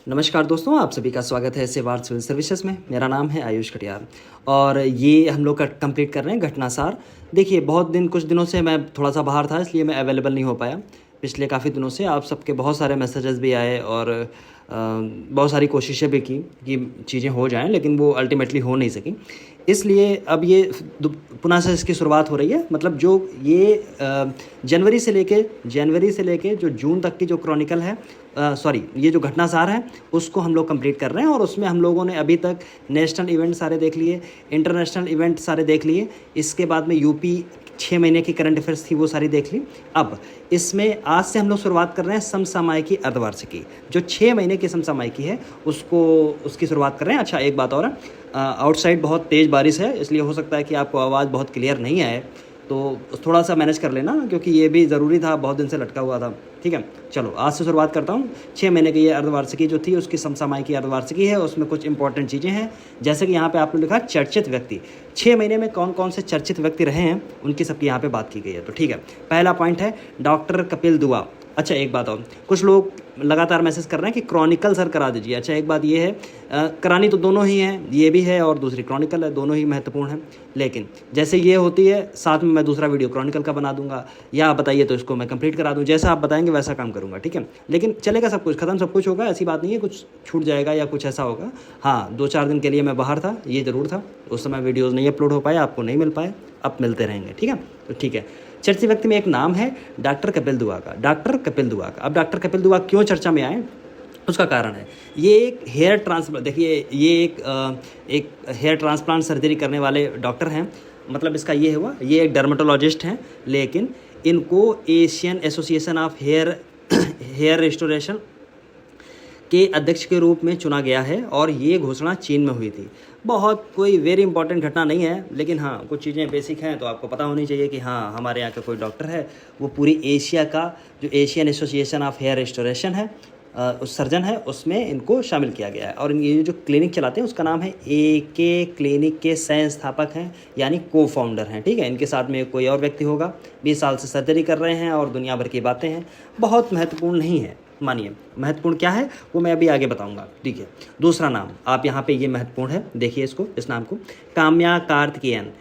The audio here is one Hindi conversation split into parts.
नमस्कार दोस्तों, आप सभी का स्वागत है सेवार्थ सिविल सर्विसेज में। मेरा नाम है आयुष कटियार और ये हम लोग का कंप्लीट कर रहे हैं घटनासार। देखिए, कुछ दिनों से मैं थोड़ा सा बाहर था, इसलिए मैं अवेलेबल नहीं हो पाया पिछले काफ़ी दिनों से। आप सबके बहुत सारे मैसेजेस भी आए और बहुत सारी कोशिशें भी की कि चीज़ें हो जाएं, लेकिन वो अल्टीमेटली हो नहीं सकी। इसलिए अब ये पुनः से इसकी शुरुआत हो रही है। मतलब जो ये जनवरी से लेके जो जून तक की जो क्रॉनिकल है, ये जो घटनासार है उसको हम लोग कंप्लीट कर रहे हैं। और उसमें हम लोगों ने अभी तक नेशनल इवेंट सारे देख लिए, इंटरनेशनल इवेंट सारे देख लिए। इसके बाद में यूपी 6 महीने की करंट अफेयर्स थी वो सारी देख ली। अब इसमें आज से हम लोग शुरुआत कर रहे हैं समसामयिकी अर्धवार्षिकी, जो 6 महीने की समसामयिकी है उसकी शुरुआत कर रहे हैं। अच्छा, एक बात और है, आउटसाइड बहुत तेज़ बारिश है, इसलिए हो सकता है कि आपको आवाज़ बहुत क्लियर नहीं आए, तो थोड़ा सा मैनेज कर लेना, क्योंकि ये भी ज़रूरी था, बहुत दिन से लटका हुआ था। ठीक है, चलो आज से शुरुआत करता हूँ। 6 महीने की ये अर्धवार्षिकी जो थी उसकी समसामयिकी अर्धवार्षिकी है। उसमें कुछ इंपॉर्टेंट चीज़ें हैं, जैसे कि यहाँ पे आपने लिखा चर्चित व्यक्ति। 6 महीने में कौन कौन से चर्चित व्यक्ति रहे हैं उनकी सबकी यहाँ पे बात की गई है। तो ठीक है, पहला पॉइंट है डॉक्टर कपिल दुआ। अच्छा, एक बात और, कुछ लोग लगातार मैसेज कर रहे हैं कि क्रॉनिकल सर करा दीजिए। अच्छा, एक बात ये है, करानी तो दोनों ही हैं, ये भी है और दूसरी क्रॉनिकल है, दोनों ही महत्वपूर्ण हैं। लेकिन जैसे ये होती है, साथ में मैं दूसरा वीडियो क्रॉनिकल का बना दूंगा, या आप बताइए तो इसको मैं कंप्लीट करा दूं। जैसा आप बताएंगे वैसा काम करूंगा, ठीक है। लेकिन चलेगा, सब कुछ खत्म, सब कुछ होगा, ऐसी बात नहीं है कुछ छूट जाएगा या कुछ ऐसा होगा। हाँ, 2-4 दिन के लिए मैं बाहर था, ये ज़रूर था, उस समय वीडियोज़ नहीं अपलोड हो पाए, आपको नहीं मिल पाए, अब मिलते रहेंगे, ठीक है। तो ठीक है, चर्चित व्यक्ति में एक नाम है डॉक्टर कपिल दुआ का। अब डॉक्टर कपिल दुआ क्यों चर्चा में आए, उसका कारण है, ये एक हेयर ट्रांसप्लांट, देखिए ये एक हेयर ट्रांसप्लांट सर्जरी करने वाले डॉक्टर हैं। मतलब इसका ये हुआ, ये एक डर्मेटोलॉजिस्ट हैं, लेकिन इनको Asian association of hair restoration के अध्यक्ष के रूप में चुना गया है। और ये घोषणा चीन में हुई थी। बहुत कोई वेरी इंपॉर्टेंट घटना नहीं है, लेकिन हाँ कुछ चीज़ें बेसिक हैं तो आपको पता होनी चाहिए कि हाँ हमारे यहाँ का कोई डॉक्टर है, वो पूरी एशिया का जो Asian association of hair restoration है, उस सर्जन है, उसमें इनको शामिल किया गया है। और ये जो क्लिनिक चलाते हैं उसका नाम है AK क्लिनिक के संस्थापक हैं, यानी को फाउंडर हैं, ठीक है। इनके साथ में कोई और व्यक्ति होगा, 20 साल से सर्जरी कर रहे हैं और दुनिया भर की बातें हैं, बहुत महत्वपूर्ण नहीं है, मानिए। महत्वपूर्ण क्या है वो मैं अभी आगे बताऊंगा, ठीक है। दूसरा नाम आप यहाँ पे, ये महत्वपूर्ण है, देखिए इसको, इस नाम को, काम्या कार्तिकेयन।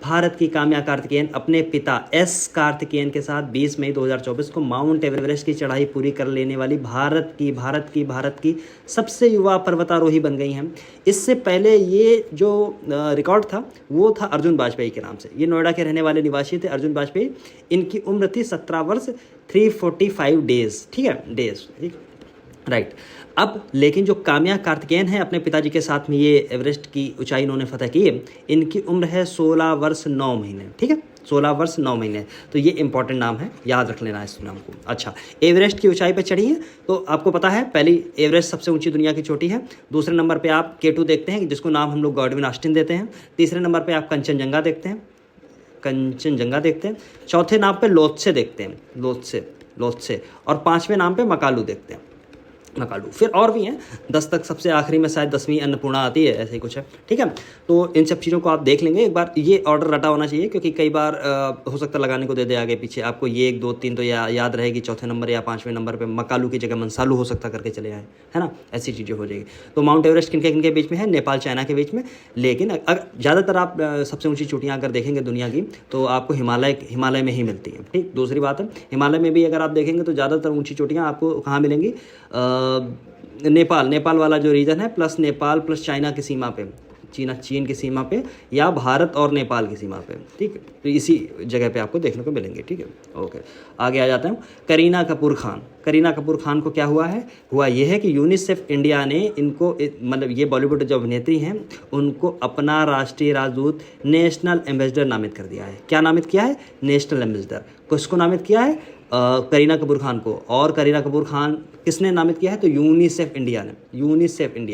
भारत की काम्या कार्तिकेयन अपने पिता S कार्तिकेयन के साथ 20 मई 2024 को माउंट एवरेस्ट की चढ़ाई पूरी कर लेने वाली भारत की सबसे युवा पर्वतारोही बन गई हैं। इससे पहले ये जो रिकॉर्ड था वो था अर्जुन वाजपेयी के नाम से। ये नोएडा के रहने वाले निवासी थे, अर्जुन वाजपेयी। इनकी उम्र थी 17 वर्ष 345 डेज, ठीक है, डेज, ठीक, राइट। अब लेकिन जो काम्या कार्तिकेयन है, अपने पिताजी के साथ में ये एवरेस्ट की ऊंचाई इन्होंने फतह की है। इनकी उम्र है 16 वर्ष 9 महीने, ठीक है, 16 वर्ष 9 महीने। तो ये इंपॉर्टेंट नाम है, याद रख लेना इस नाम को। अच्छा, एवरेस्ट की ऊंचाई पे चढ़ी है, तो आपको पता है पहली एवरेस्ट सबसे ऊंची दुनिया की चोटी है। दूसरे नंबर पे आप K2 देखते हैं, जिसको नाम हम लोग गॉडविन ऑस्टिन देते हैं। तीसरे नंबर पर आप कंचनजंगा देखते हैं। चौथे नाम पे लोत्से देखते हैं, लोत्से। और 5वें नाम पे मकालू देखते हैं, मकालू। फिर और भी हैं, 10 तक सबसे आखिरी में शायद 10वीं अन्नपूर्णा आती है, ऐसे ही कुछ है, ठीक है। तो इन सब चीज़ों को आप देख लेंगे एक बार, ये ऑर्डर रटा होना चाहिए, क्योंकि कई बार हो सकता है लगाने को दे दे आगे पीछे, आपको ये 1 2 3 तो याद रहेगी, चौथे नंबर या 5वें नंबर पे मकालू की जगह मनसालू हो सकता करके चले आए, है ना, ऐसी चीज़ें हो जाएगी। तो माउंट एवरेस्ट किनके बीच में है, नेपाल चाइना के बीच में। लेकिन अगर ज़्यादातर आप सबसे ऊँची चोटियाँ अगर देखेंगे दुनिया की, तो आपको हिमालय में ही मिलती हैं, ठीक। दूसरी बात है, हिमालय में भी अगर आप देखेंगे तो ज़्यादातर ऊँची चोटियाँ आपको कहाँ मिलेंगी, नेपाल वाला जो रीजन है, प्लस नेपाल प्लस चाइना की सीमा पे, चीन की सीमा पे, या भारत और नेपाल की सीमा पे, ठीक है। तो इसी जगह पे आपको देखने को मिलेंगे, ठीक है। ओके, आगे आ जाता हूँ। करीना कपूर खान को क्या हुआ ये है कि यूनिसेफ इंडिया ने इनको, मतलब ये बॉलीवुड जो अभिनेत्री हैं, उनको अपना राष्ट्रीय राजदूत, नेशनल एम्बेसडर नामित कर दिया है। क्या नामित किया है, नेशनल एम्बेसडर। किसको नामित किया है, करीना कपूर खान को। और करीना कपूर खान किसने नामित किया है, तो यूनिसेफ इंडिया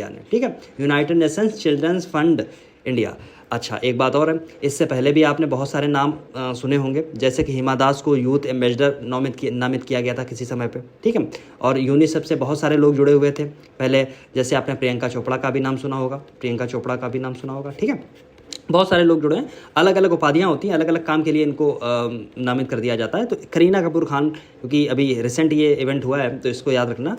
ने, ठीक है, United Nations children's fund India. अच्छा, एक बात और है, इससे पहले भी आपने बहुत सारे नाम सुने होंगे, जैसे कि हिमा दास को यूथ एम्बेसडर नामित किया गया था किसी समय पे, ठीक है। और यूनिसेफ से बहुत सारे लोग जुड़े हुए थे पहले, जैसे आपने प्रियंका चोपड़ा का भी नाम सुना होगा, ठीक है। बहुत सारे लोग जुड़े हैं, अलग अलग उपाधियाँ होती हैं, अलग अलग काम के लिए इनको नामित कर दिया जाता है। तो करीना कपूर खान, क्योंकि अभी रिसेंट ये इवेंट हुआ है तो इसको याद रखना,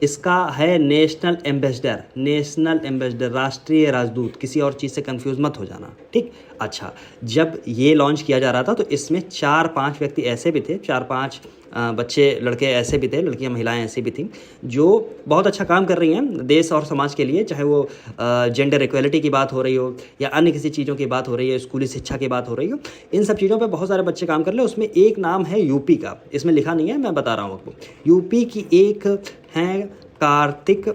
इसका है नेशनल एम्बेसडर, राष्ट्रीय राजदूत। किसी और चीज़ से कंफ्यूज मत हो जाना, ठीक। अच्छा, जब ये लॉन्च किया जा रहा था तो इसमें 4-5 व्यक्ति ऐसे भी थे, 4-5 बच्चे लड़के ऐसे भी थे, लड़कियां महिलाएं ऐसी भी थीं जो बहुत अच्छा काम कर रही हैं देश और समाज के लिए, चाहे वो जेंडर इक्वलिटी की बात हो रही हो या अन्य किसी चीज़ों की बात हो रही है, स्कूली शिक्षा की बात हो रही हो, इन सब चीज़ों पे बहुत सारे बच्चे काम कर रहे हैं। उसमें एक नाम है यूपी का, इसमें लिखा नहीं है, मैं बता रहा हूँ आपको। यूपी की एक हैं कार्तिक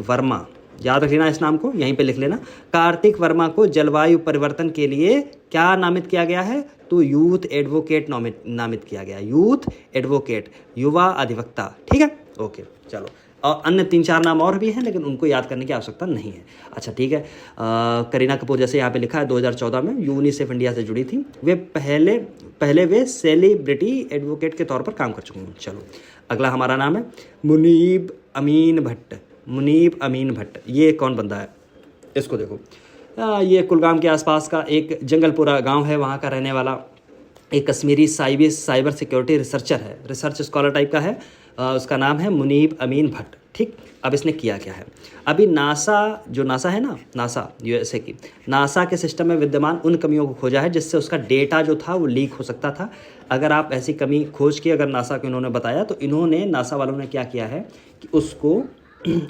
वर्मा, याद रख लेना इस नाम को, यहीं पे लिख लेना। कार्तिक वर्मा को जलवायु परिवर्तन के लिए क्या नामित किया गया है? तो यूथ एडवोकेट नामित किया गया, यूथ एडवोकेट, युवा अधिवक्ता, ठीक है। ओके, चलो। और अन्य 3-4 नाम और भी हैं, लेकिन उनको याद करने की आवश्यकता नहीं है। अच्छा, ठीक है। करीना कपूर, जैसे यहाँ पे लिखा है, 2014 में यूनिसेफ इंडिया से जुड़ी थी। वे पहले वे सेलिब्रिटी एडवोकेट के तौर पर काम कर चुकी हैं। चलो, अगला हमारा नाम है मुनीब अमीन भट्ट। ये कौन बंदा है? इसको देखो। ये कुलगाम के आसपास का एक जंगलपुरा गांव है, वहाँ का रहने वाला एक कश्मीरी साइबर सिक्योरिटी रिसर्चर है, रिसर्च स्कॉलर टाइप का है। उसका नाम है मुनीब अमीन भट्ट, ठीक। अब इसने किया क्या है? अभी नासा है ना, नासा यूएसए की, नासा के सिस्टम में विद्यमान उन कमियों को खोजा है जिससे उसका डेटा जो था वो लीक हो सकता था। अगर आप ऐसी कमी खोज के अगर नासा को इन्होंने बताया, तो इन्होंने, नासा वालों ने क्या किया है कि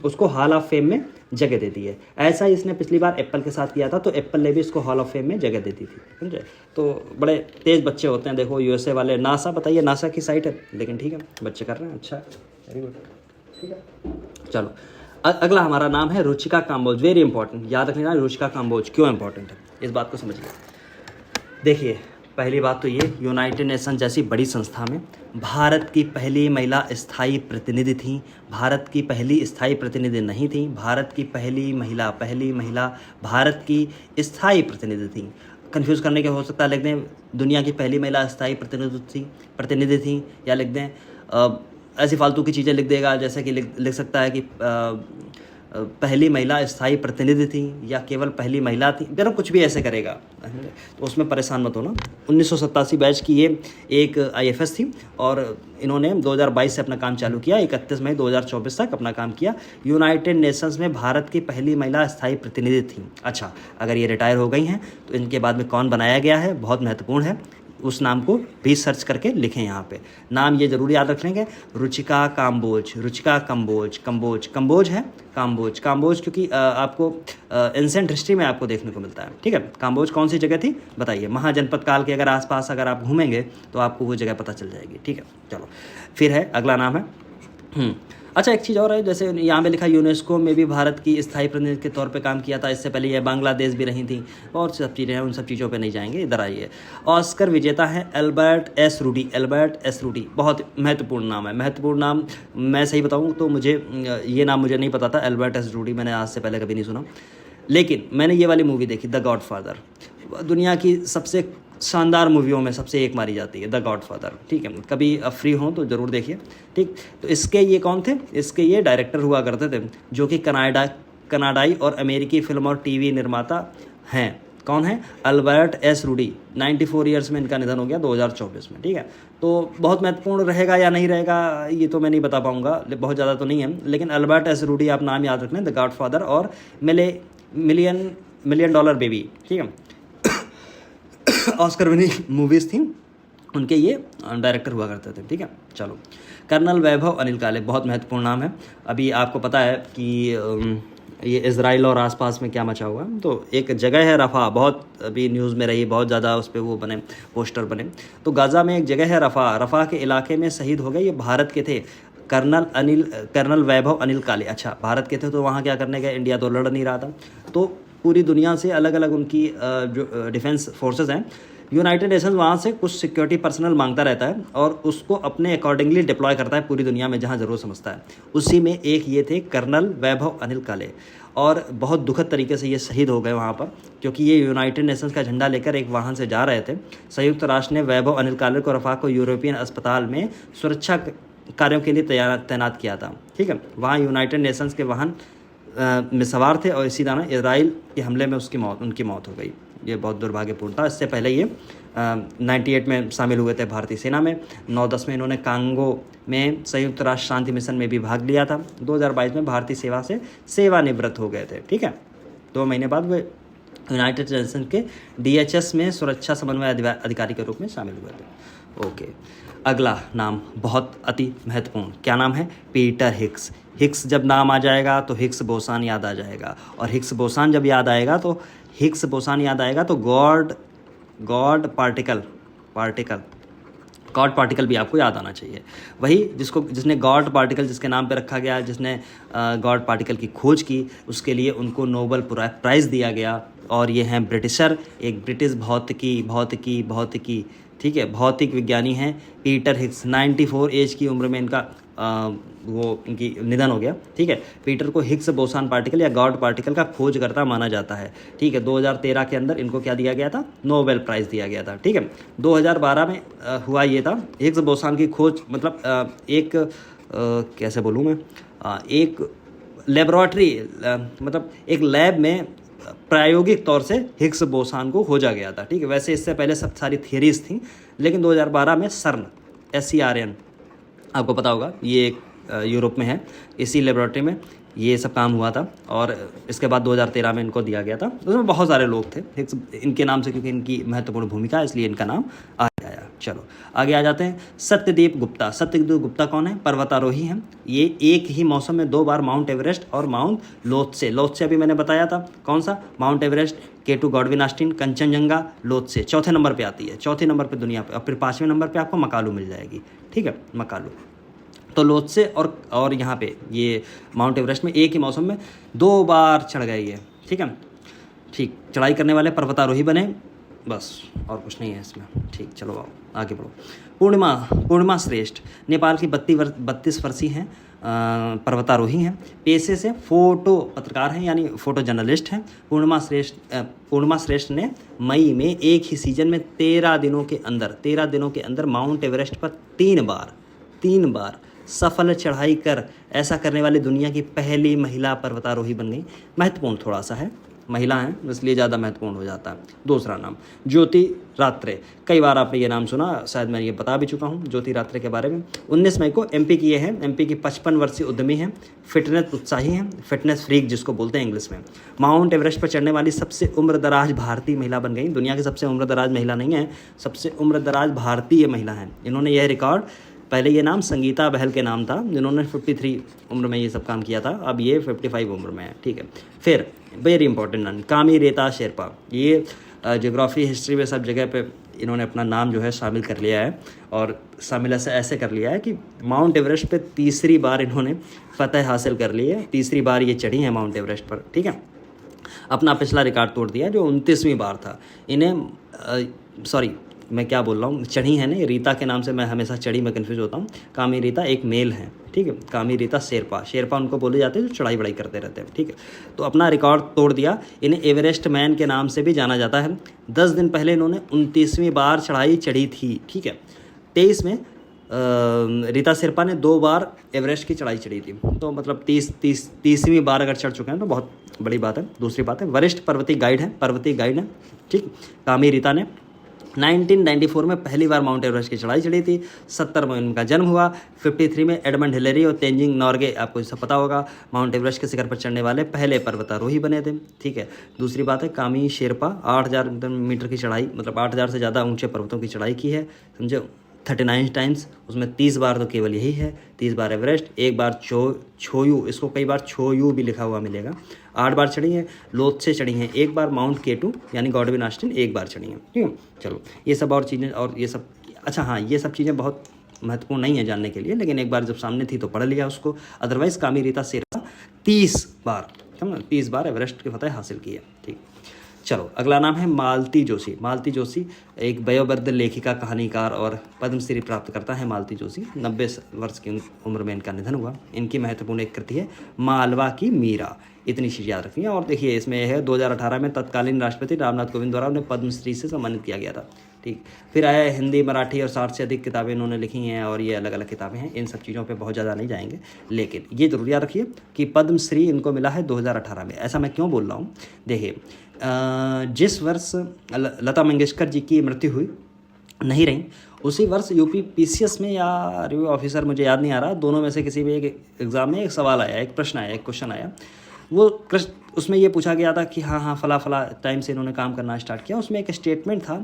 उसको हॉल ऑफ फेम में जगह दे दी है। ऐसा ही इसने पिछली बार एप्पल के साथ किया था, तो एप्पल ने भी इसको हॉल ऑफ फेम में जगह दे दी थी, समझे। तो बड़े तेज़ बच्चे होते हैं, देखो यूएसए वाले। नासा, बताइए, नासा की साइट है, लेकिन ठीक है, बच्चे कर रहे हैं, अच्छा, वेरी गुड, ठीक है। चलो, अगला हमारा नाम है रुचिका काम्बोज। वेरी इंपॉर्टेंट, याद रखना रुचिका काम्बोज क्यों इंपॉर्टेंट है, इस बात को समझिए। देखिए, पहली बात तो ये, यूनाइटेड नेशन जैसी बड़ी संस्था में भारत की पहली महिला स्थायी प्रतिनिधि थी। भारत की पहली स्थायी प्रतिनिधि नहीं थी, भारत की पहली महिला भारत की स्थायी प्रतिनिधि थी। कंफ्यूज करने के हो सकता है, लिख दें दुनिया की पहली महिला स्थायी प्रतिनिधि थी, या लिख दें ऐसी फालतू की चीज़ें लिख देगा, जैसे कि लिख सकता है कि पहली महिला स्थायी प्रतिनिधि थी, या केवल पहली महिला थी, जरा कुछ भी ऐसे करेगा, तो उसमें परेशान मत होना। 1987 बैच की ये एक आईएफएस थी, और इन्होंने 2022 से अपना काम चालू किया, 31 मई 2024 तक अपना काम किया। यूनाइटेड नेशंस में भारत की पहली महिला स्थायी प्रतिनिधि थी। अच्छा, अगर ये रिटायर हो गई हैं तो इनके बाद में कौन बनाया गया है, बहुत महत्वपूर्ण है, उस नाम को भी सर्च करके लिखें। यहाँ पे नाम ये जरूर याद रख लेंगे, रुचिका काम्बोज है, काम्बोज क्योंकि आपको एंसेंट हिस्ट्री में आपको देखने को मिलता है, ठीक है। काम्बोज कौन सी जगह थी बताइए? महाजनपद काल के अगर आसपास अगर आप घूमेंगे तो आपको वो जगह पता चल जाएगी, ठीक है। चलो, फिर है अगला नाम है अच्छा, एक चीज़ और है, जैसे यहाँ पे लिखा यूनेस्को में भी भारत की स्थायी प्रतिनिधि के तौर पे काम किया था। इससे पहले ये बांग्लादेश भी रही थी, और सब चीज़ें हैं, उन सब चीज़ों पे नहीं जाएंगे, इधर आइए। ऑस्कर विजेता है एल्बर्ट एस रूडी, बहुत महत्वपूर्ण नाम है। महत्वपूर्ण नाम, मैं सही बताऊँ तो मुझे ये नाम मुझे नहीं पता था, एल्बर्ट एस रूडी मैंने आज से पहले कभी नहीं सुना, लेकिन मैंने ये वाली मूवी देखी, द गॉडफादर। दुनिया की सबसे शानदार मूवियों में सबसे एक मारी जाती है, द गॉडफादर, ठीक है। कभी फ्री हों तो ज़रूर देखिए, ठीक। तो इसके ये कौन थे? इसके ये डायरेक्टर हुआ करते थे, जो कि कनाडाई और अमेरिकी फिल्म और टीवी निर्माता हैं। कौन है? Albert S Rudy. 94 ईयर्स में इनका निधन हो गया 2024 में, ठीक है। तो बहुत महत्वपूर्ण रहेगा या नहीं रहेगा ये तो मैं नहीं बता पाऊँगा, बहुत ज़्यादा तो नहीं है, लेकिन अल्बर्ट एस रूडी आप नाम याद रखना, द गॉडफादर और मिलियन डॉलर बेबी, ठीक है, ऑस्कर विनिंग मूवीज़ थी, उनके ये डायरेक्टर हुआ करते थे, ठीक है। चलो, कर्नल वैभव अनिल काले, बहुत महत्वपूर्ण नाम है। अभी आपको पता है कि ये इज़राइल और आसपास में क्या मचा हुआ है, तो एक जगह है रफ़ा, बहुत अभी न्यूज़ में रही, बहुत ज़्यादा उस पर वो बने, पोस्टर बने। तो गाज़ा में एक जगह है रफ़ा के इलाके में शहीद हो गए, ये भारत के थे, कर्नल वैभव अनिल काले। अच्छा, भारत के थे तो वहाँ क्या करने गए? इंडिया तो लड़ नहीं रहा था, तो पूरी दुनिया से अलग अलग उनकी जो डिफेंस फोर्सेस हैं, यूनाइटेड नेशंस वहाँ से कुछ सिक्योरिटी पर्सनल मांगता रहता है और उसको अपने अकॉर्डिंगली डिप्लॉय करता है पूरी दुनिया में जहाँ ज़रूरत समझता है। उसी में एक ये थे कर्नल वैभव अनिल काले, और बहुत दुखद तरीके से ये शहीद हो गए वहाँ पर, क्योंकि ये यूनाइटेड नेशंस का झंडा लेकर एक वाहन से जा रहे थे। संयुक्त राष्ट्र ने वैभव अनिल काले को रफ़ा को यूरोपियन अस्पताल में सुरक्षा कार्यों के लिए तैनात किया था, ठीक है। वहाँ यूनाइटेड नेशंस के वाहन में सवार थे, और इसी तरह इजराइल के हमले में उनकी मौत हो गई। ये बहुत दुर्भाग्यपूर्ण था। इससे पहले ये 98 में शामिल हुए थे भारतीय सेना में। 9-10 में इन्होंने कांगो में संयुक्त राष्ट्र शांति मिशन में भी भाग लिया था। 2022 में भारतीय सेवा से सेवानिवृत्त हो गए थे। ठीक है, 2 महीने बाद वे यूनाइटेड नेशन के DHS में सुरक्षा समन्वय अधिकारी के रूप में शामिल हुए थे। ओके, अगला नाम बहुत अति महत्वपूर्ण, क्या नाम है? Peter Higgs. हिग्स जब नाम आ जाएगा तो हिग्स बोसान याद आ जाएगा, और हिग्स बोसान जब याद आएगा तो हिग्स बोसान याद आएगा तो गॉड पार्टिकल भी आपको याद आना चाहिए। वही जिसने गॉड पार्टिकल जिसके नाम पे रखा गया, जिसने गॉड पार्टिकल की खोज की, उसके लिए उनको नोबेल प्राइज़ दिया गया। और ये हैं ब्रिटिशर, एक ब्रिटिश भौतिकी ठीक है, भौतिक विज्ञानी हैं पीटर हिग्स। 94 एज की उम्र में इनकी निधन हो गया। ठीक है, पीटर को हिग्स बोसान पार्टिकल या गॉड पार्टिकल का खोजकर्ता माना जाता है। ठीक है, 2013 के अंदर इनको क्या दिया गया था? नोबेल प्राइज़ दिया गया था। ठीक है, 2012 में हुआ ये था हिग्स बोसान की खोज, मतलब कैसे बोलूँ मैं, एक लेबोरेटरी मतलब एक लैब में प्रायोगिक तौर से हिग्स बोसान को खोजा गया था। ठीक है, वैसे इससे पहले सब सारी थियरीज थी, लेकिन 2012 में सर्न SERN आपको पता होगा, ये एक यूरोप में है, इसी लेबोरेटरी में ये सब काम हुआ था। और इसके बाद 2013 में इनको दिया गया था। उसमें बहुत सारे लोग थे हिग्स इनके नाम से, क्योंकि इनकी महत्वपूर्ण भूमिका है, इसलिए इनका नाम आ गया। चलो आगे आ जाते हैं। सत्यदेव गुप्ता। सत्यदेव गुप्ता कौन है? पर्वतारोही हैं। ये एक ही मौसम में 2 बार माउंट एवरेस्ट और माउंट लोत्से अभी मैंने बताया था, कौन सा? Mount Everest, K2 Godwin Austen, Kanchenjunga, Lhotse चौथे नंबर पे आती है, चौथे नंबर पे दुनिया पे, और फिर 5वें नंबर पे आपको मकालू मिल जाएगी। ठीक है, मकालू। तो लोत्से और यहाँ पे ये माउंट एवरेस्ट में एक ही मौसम में 2 बार चढ़ गए ये। ठीक है, ठीक, चढ़ाई करने वाले पर्वतारोही बने, बस और कुछ नहीं है इसमें। ठीक, चलो आओ आगे बढ़ो। पूर्णिमा श्रेष्ठ नेपाल की 32 वर्षीय हैं, पर्वतारोही हैं, पेशे से फोटो पत्रकार हैं, यानी फोटो जर्नलिस्ट हैं। पूर्णिमा श्रेष्ठ ने मई में एक ही सीजन में 13 दिनों के अंदर माउंट एवरेस्ट पर 3 बार सफल चढ़ाई कर ऐसा करने वाली दुनिया की पहली महिला पर्वतारोही बन गई। महत्वपूर्ण थोड़ा सा है, महिला हैं इसलिए ज़्यादा महत्वपूर्ण हो जाता है। दूसरा नाम ज्योति रात्रे। कई बार आपने ये नाम सुना, शायद मैं ये बता भी चुका हूँ ज्योति रात्रे के बारे में। 19 मई को MP की ये हैं, MP की 55 वर्षीय उद्यमी हैं, फिटनेस उत्साही हैं, फिटनेस फ्रीक जिसको बोलते हैं इंग्लिश में। माउंट एवरेस्ट पर चढ़ने वाली सबसे उम्रदराज भारतीय महिला बन गई। दुनिया की सबसे उम्रदराज महिला नहीं है, सबसे उम्रदराज भारतीय महिला हैं। इन्होंने यह रिकॉर्ड, पहले ये नाम संगीता बहल के नाम था, जिन्होंने 53 उम्र में ये सब काम किया था, अब ये 55 उम्र में है। ठीक है, फिर वेरी इंपॉर्टेंट नाम कामी रेता शेरपा। ये ज्योग्राफी हिस्ट्री में सब जगह पे इन्होंने अपना नाम जो है शामिल कर लिया है, और शामिल ऐसे कर लिया है कि माउंट एवरेस्ट पे 3री बार इन्होंने फतह हासिल कर ली है, 3री बार ये चढ़ी हैं माउंट एवरेस्ट पर। ठीक है, अपना पिछला रिकॉर्ड तोड़ दिया जो 29वीं बार था। इन्हें मैं क्या बोल रहा हूँ, चढ़ी है ना, रीता के नाम से मैं हमेशा चढ़ी में कन्फ्यूज होता हूँ। कामी रीता एक मेल है। ठीक है, कामी रीता शेरपा उनको बोले जाते हैं जो चढ़ाई बढ़ाई करते रहते हैं। ठीक है, तो अपना रिकॉर्ड तोड़ दिया। इन्हें एवरेस्ट मैन के नाम से भी जाना जाता है। 10 दिन पहले इन्होंने 29वीं बार चढ़ाई चढ़ी थी। ठीक है, 23 में रीता शेरपा ने 2 बार एवरेस्ट की चढ़ाई चढ़ी थी, तो मतलब 30वीं बार अगर चढ़ चुके हैं तो बहुत बड़ी बात है। दूसरी बात है, वरिष्ठ पर्वतीय गाइड है। ठीक, कामी रीता ने 1994 में पहली बार माउंट एवरेस्ट की चढ़ाई चढ़ी थी। 70 में उनका जन्म हुआ। 53 में एडमंड हिलेरी और तेंजिंग नॉर्गे, आपको सब पता होगा, माउंट एवरेस्ट के शिखर पर चढ़ने वाले पहले पर्वतारोही बने थे। ठीक है, दूसरी बात है, कामी शेरपा 8000 मीटर की चढ़ाई, मतलब 8000 से ज़्यादा ऊंचे पर्वतों की चढ़ाई की है, समझो, 39 टाइम्स। उसमें 30 बार तो केवल यही है, 30 बार एवरेस्ट, 1 बार छोयू, इसको कई बार छोयू भी लिखा हुआ मिलेगा। 8 बार चढ़ी हैं। लोत्से चढ़ी हैं 1 बार। माउंट K2 यानी गॉडविन ऑस्टिन 1 बार चढ़ी हैं। ठीक है, चलो ये सब और चीज़ें, और ये सब, अच्छा हाँ, ये सब चीज़ें बहुत महत्वपूर्ण नहीं है जानने के लिए, लेकिन एक बार जब सामने थी तो पढ़ लिया उसको। अदरवाइज कामी रीता शेरपा 30 बार, समझ, 30 बार एवरेस्ट की फतह हासिल की है। ठीक, चलो अगला नाम है मालती जोशी एक वयोवृद्ध लेखिका, कहानीकार और पद्मश्री प्राप्त करता है। मालती जोशी 90 वर्ष की उम्र में इनका निधन हुआ। इनकी महत्वपूर्ण एक कृति है मालवा की मीरा। इतनी चीज़ याद रखनी है। और देखिए इसमें यह है 2018 में तत्कालीन राष्ट्रपति रामनाथ कोविंद द्वारा उन्हें पद्मश्री से सम्मानित किया गया था। ठीक। फिर आया हिंदी, मराठी और 60 से अधिक किताबें इन्होंने लिखी हैं और ये अलग अलग किताबें हैं। इन सब चीज़ों पे बहुत ज़्यादा नहीं जाएंगे, लेकिन ये ज़रूर याद रखिए कि पद्मश्री इनको मिला है 2018 में। ऐसा मैं क्यों बोल रहा हूँ, देखिए जिस वर्ष लता मंगेशकर जी की मृत्यु हुई नहीं रही, उसी वर्ष यूपी पीसीएस में या रिव्यू ऑफिसर, मुझे याद नहीं आ रहा, दोनों में से किसी भी एक एग्ज़ाम में एक सवाल आया, एक प्रश्न आया, एक क्वेश्चन आया। वो उसमें ये पूछा गया था कि हाँ फला फला टाइम से इन्होंने काम करना स्टार्ट किया। उसमें एक स्टेटमेंट था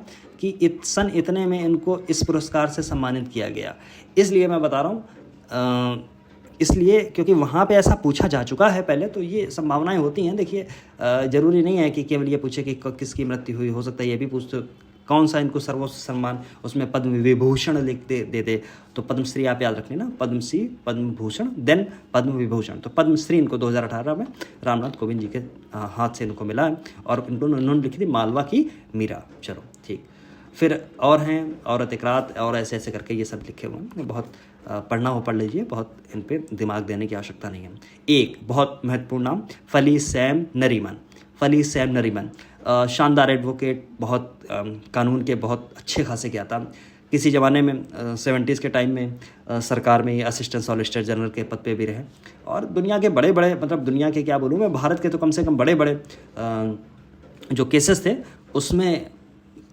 कि सन इतने में इनको इस पुरस्कार से सम्मानित किया गया। इसलिए मैं बता रहा हूँ, इसलिए क्योंकि वहाँ पे ऐसा पूछा जा चुका है पहले, तो ये संभावनाएं होती हैं। देखिए ज़रूरी नहीं है कि केवल ये पूछे कि किसकी मृत्यु हुई, हो सकता है ये भी पूछते कौन सा इनको सर्वोच्च सम्मान, उसमें पद्म विभूषण लिख दे तो पद्मश्री आप याद रखने ना, पद्मश्री, पद्म भूषण, देन पद्म विभूषण। तो पद्मश्री इनको 2018 में रामनाथ कोविंद जी के हाथ से इनको मिला है और इन्होंने लिखी थी मालवा की मीरा। चलो ठीक। फिर और हैं औरत एक रात और ऐसे ऐसे करके ये सब लिखे हुए हैं। बहुत पढ़ना हो पढ़ लीजिए, बहुत इन पर दिमाग देने की आवश्यकता नहीं है। एक बहुत महत्वपूर्ण नाम, फली सैम नरीमन। फली सैम नरीमन शानदार एडवोकेट, बहुत कानून के बहुत अच्छे खासे किया था। किसी ज़माने में 70s के टाइम में सरकार में ये असिस्टेंट सॉलिसिटर जनरल के पद पे भी रहे और दुनिया के बड़े बड़े, मतलब दुनिया के क्या बोलूँ मैं, भारत के तो कम से कम बड़े बड़े जो केसेस थे उसमें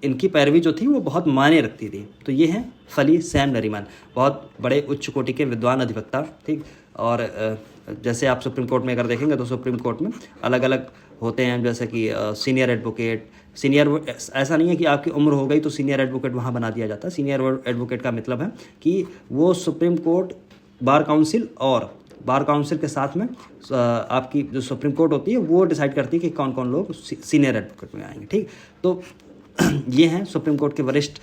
इनकी पैरवी जो थी वो बहुत मायने रखती थी। तो ये हैं फली सैम नरीमन, बहुत बड़े उच्च कोटि के विद्वान अधिवक्ता, ठीक। और जैसे आप सुप्रीम कोर्ट में अगर देखेंगे तो सुप्रीम कोर्ट में अलग अलग होते हैं, जैसे कि सीनियर एडवोकेट। सीनियर ऐसा नहीं है कि आपकी उम्र हो गई तो सीनियर एडवोकेट वहाँ बना दिया जाता है। सीनियर एडवोकेट का मतलब है कि वो सुप्रीम कोर्ट, बार काउंसिल और बार काउंसिल के साथ में आपकी जो सुप्रीम कोर्ट होती है वो डिसाइड करती है कि कौन कौन लोग सीनियर एडवोकेट में आएंगे, ठीक। तो ये हैं सुप्रीम कोर्ट के वरिष्ठ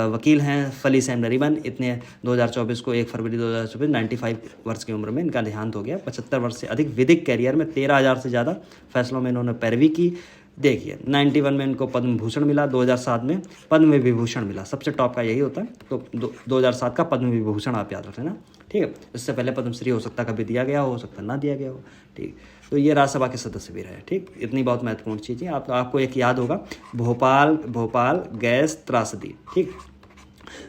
वकील हैं फली सैम नरीमन। इतने 2024 को 1 फरवरी 2024 95 वर्ष की उम्र में इनका देहांत हो गया। 75 वर्ष से अधिक विधिक कैरियर में 13,000 से ज़्यादा फैसलों में इन्होंने पैरवी की। देखिए 91 में इनको पद्म भूषण मिला, 2007 में पद्म विभूषण मिला, सबसे टॉप का यही होता है। तो 2007 का पद्म विभूषण आप याद रखें ना, ठीक है। इससे पहले पद्मश्री हो सकता कभी दिया गया हो सकता ना दिया गया हो, ठीक। तो ये राज्यसभा के सदस्य भी रहे, ठीक। इतनी बहुत महत्वपूर्ण चीज़ें। आपको एक याद होगा, भोपाल गैस त्रासदी, ठीक,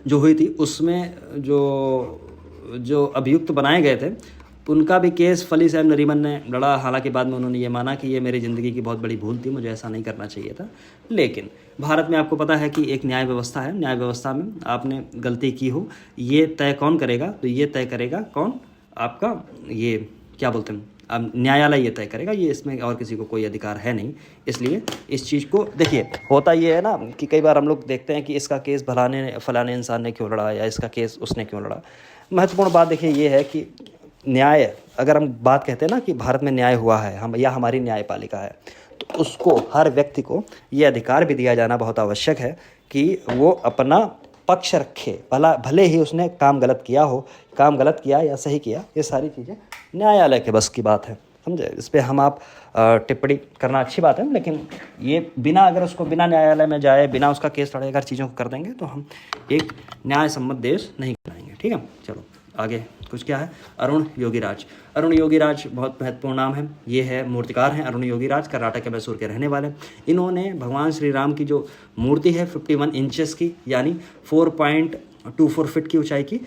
जो हुई थी, उसमें जो अभियुक्त बनाए गए थे उनका भी केस फली सैम नरीमन ने लड़ा। हालांकि बाद में उन्होंने ये माना कि ये मेरी ज़िंदगी की बहुत बड़ी भूल थी, मुझे ऐसा नहीं करना चाहिए था। लेकिन भारत में आपको पता है कि एक न्याय व्यवस्था है, न्याय व्यवस्था में आपने गलती की हो, ये तय कौन करेगा, तो ये तय करेगा कौन, आपका ये क्या बोलते हैं, अब न्यायालय ये तय करेगा। ये इसमें और किसी को कोई अधिकार है नहीं। इसलिए इस चीज़ को देखिए, होता ये है ना कि कई बार हम लोग देखते हैं कि इसका केस फलाने इंसान ने क्यों लड़ा या इसका केस उसने क्यों लड़ा। महत्वपूर्ण बात देखिए ये है कि न्याय, अगर हम बात कहते हैं ना कि भारत में न्याय हुआ है, हम या हमारी न्यायपालिका है, तो उसको हर व्यक्ति को ये अधिकार भी दिया जाना बहुत आवश्यक है कि वो अपना पक्ष रखे। भले ही उसने काम गलत किया हो, काम गलत किया या सही किया, ये सारी चीज़ें न्यायालय के बस की बात है, समझे। इस पर हम आप टिप्पणी करना अच्छी बात है, लेकिन ये बिना न्यायालय में जाए, बिना उसका केस लड़े अगर चीज़ों को कर देंगे तो हम एक न्याय सम्मत देश नहीं बनाएंगे, ठीक है। चलो आगे कुछ क्या है, अरुण योगीराज। अरुण योगीराज बहुत महत्वपूर्ण नाम है। ये है मूर्तिकार हैं अरुण योगीराज, कर्नाटक के मैसूर के रहने वाले। इन्होंने भगवान श्री राम की जो मूर्ति है 51 इंचेस की, यानी 4.24 फीट की ऊंचाई की,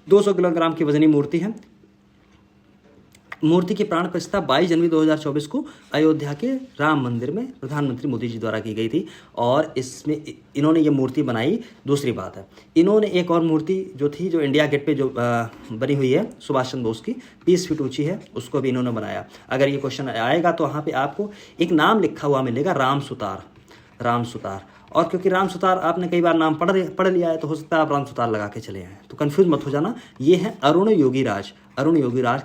200 किलोग्राम की वजनी मूर्ति है। मूर्ति की प्राण प्रतिष्ठा 22 जनवरी 2024 को अयोध्या के राम मंदिर में प्रधानमंत्री मोदी जी द्वारा की गई थी और इसमें इन्होंने ये मूर्ति बनाई। दूसरी बात है, इन्होंने एक और मूर्ति जो थी, जो इंडिया गेट पे जो बनी हुई है सुभाष चंद्र बोस की, 20 फीट ऊंची है, उसको भी इन्होंने बनाया। अगर ये क्वेश्चन आएगा तो वहाँ पे आपको एक नाम लिखा हुआ मिलेगा, राम सुतार। और क्योंकि राम सुतार आपने कई बार नाम पढ़ लिया है तो हो सकता है आप राम सुतार लगा के चले आए, तो कंफ्यूज मत हो जाना। ये है अरुण योगीराज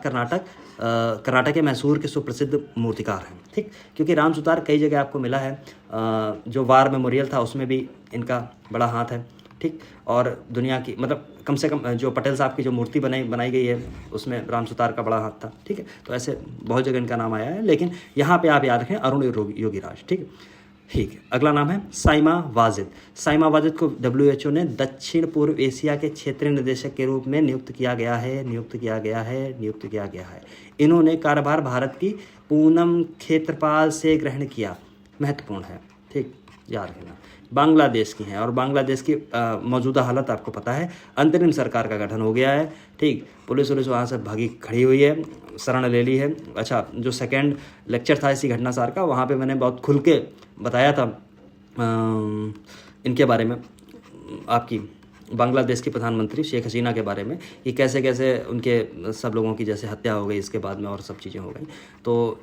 कर्नाटक के मैसूर के सुप्रसिद्ध मूर्तिकार हैं, ठीक। क्योंकि राम सुतार कई जगह आपको मिला है, जो वार मेमोरियल था उसमें भी इनका बड़ा हाथ है, ठीक। और दुनिया की, मतलब कम से कम जो पटेल साहब की जो मूर्ति बनाई गई है उसमें राम सुतार का बड़ा हाथ था, ठीक है। तो ऐसे बहुत जगह इनका नाम आया है, लेकिन यहाँ पे आप याद रखें अरुण योगीराज, ठीक है। अगला नाम है साइमा वाजिद को WHO ने दक्षिण पूर्व एशिया के क्षेत्रीय निदेशक के रूप में नियुक्त किया गया है। इन्होंने कार्यभार भारत की पूनम खेत्रपाल से ग्रहण किया। महत्वपूर्ण है, ठीक। याद रखना, बांग्लादेश की हैं। और बांग्लादेश की मौजूदा हालत आपको पता है, अंतरिम सरकार का गठन हो गया है, ठीक। पुलिस वहाँ से भागी खड़ी हुई है, शरण ले ली है। अच्छा, जो सेकेंड लेक्चर था इसी घटनासार का, वहाँ पे मैंने बहुत खुल के बताया था इनके बारे में, आपकी बांग्लादेश की प्रधानमंत्री शेख हसीना के बारे में, कि कैसे कैसे उनके सब लोगों की जैसे हत्या हो गई, इसके बाद में और सब चीज़ें हो गई। तो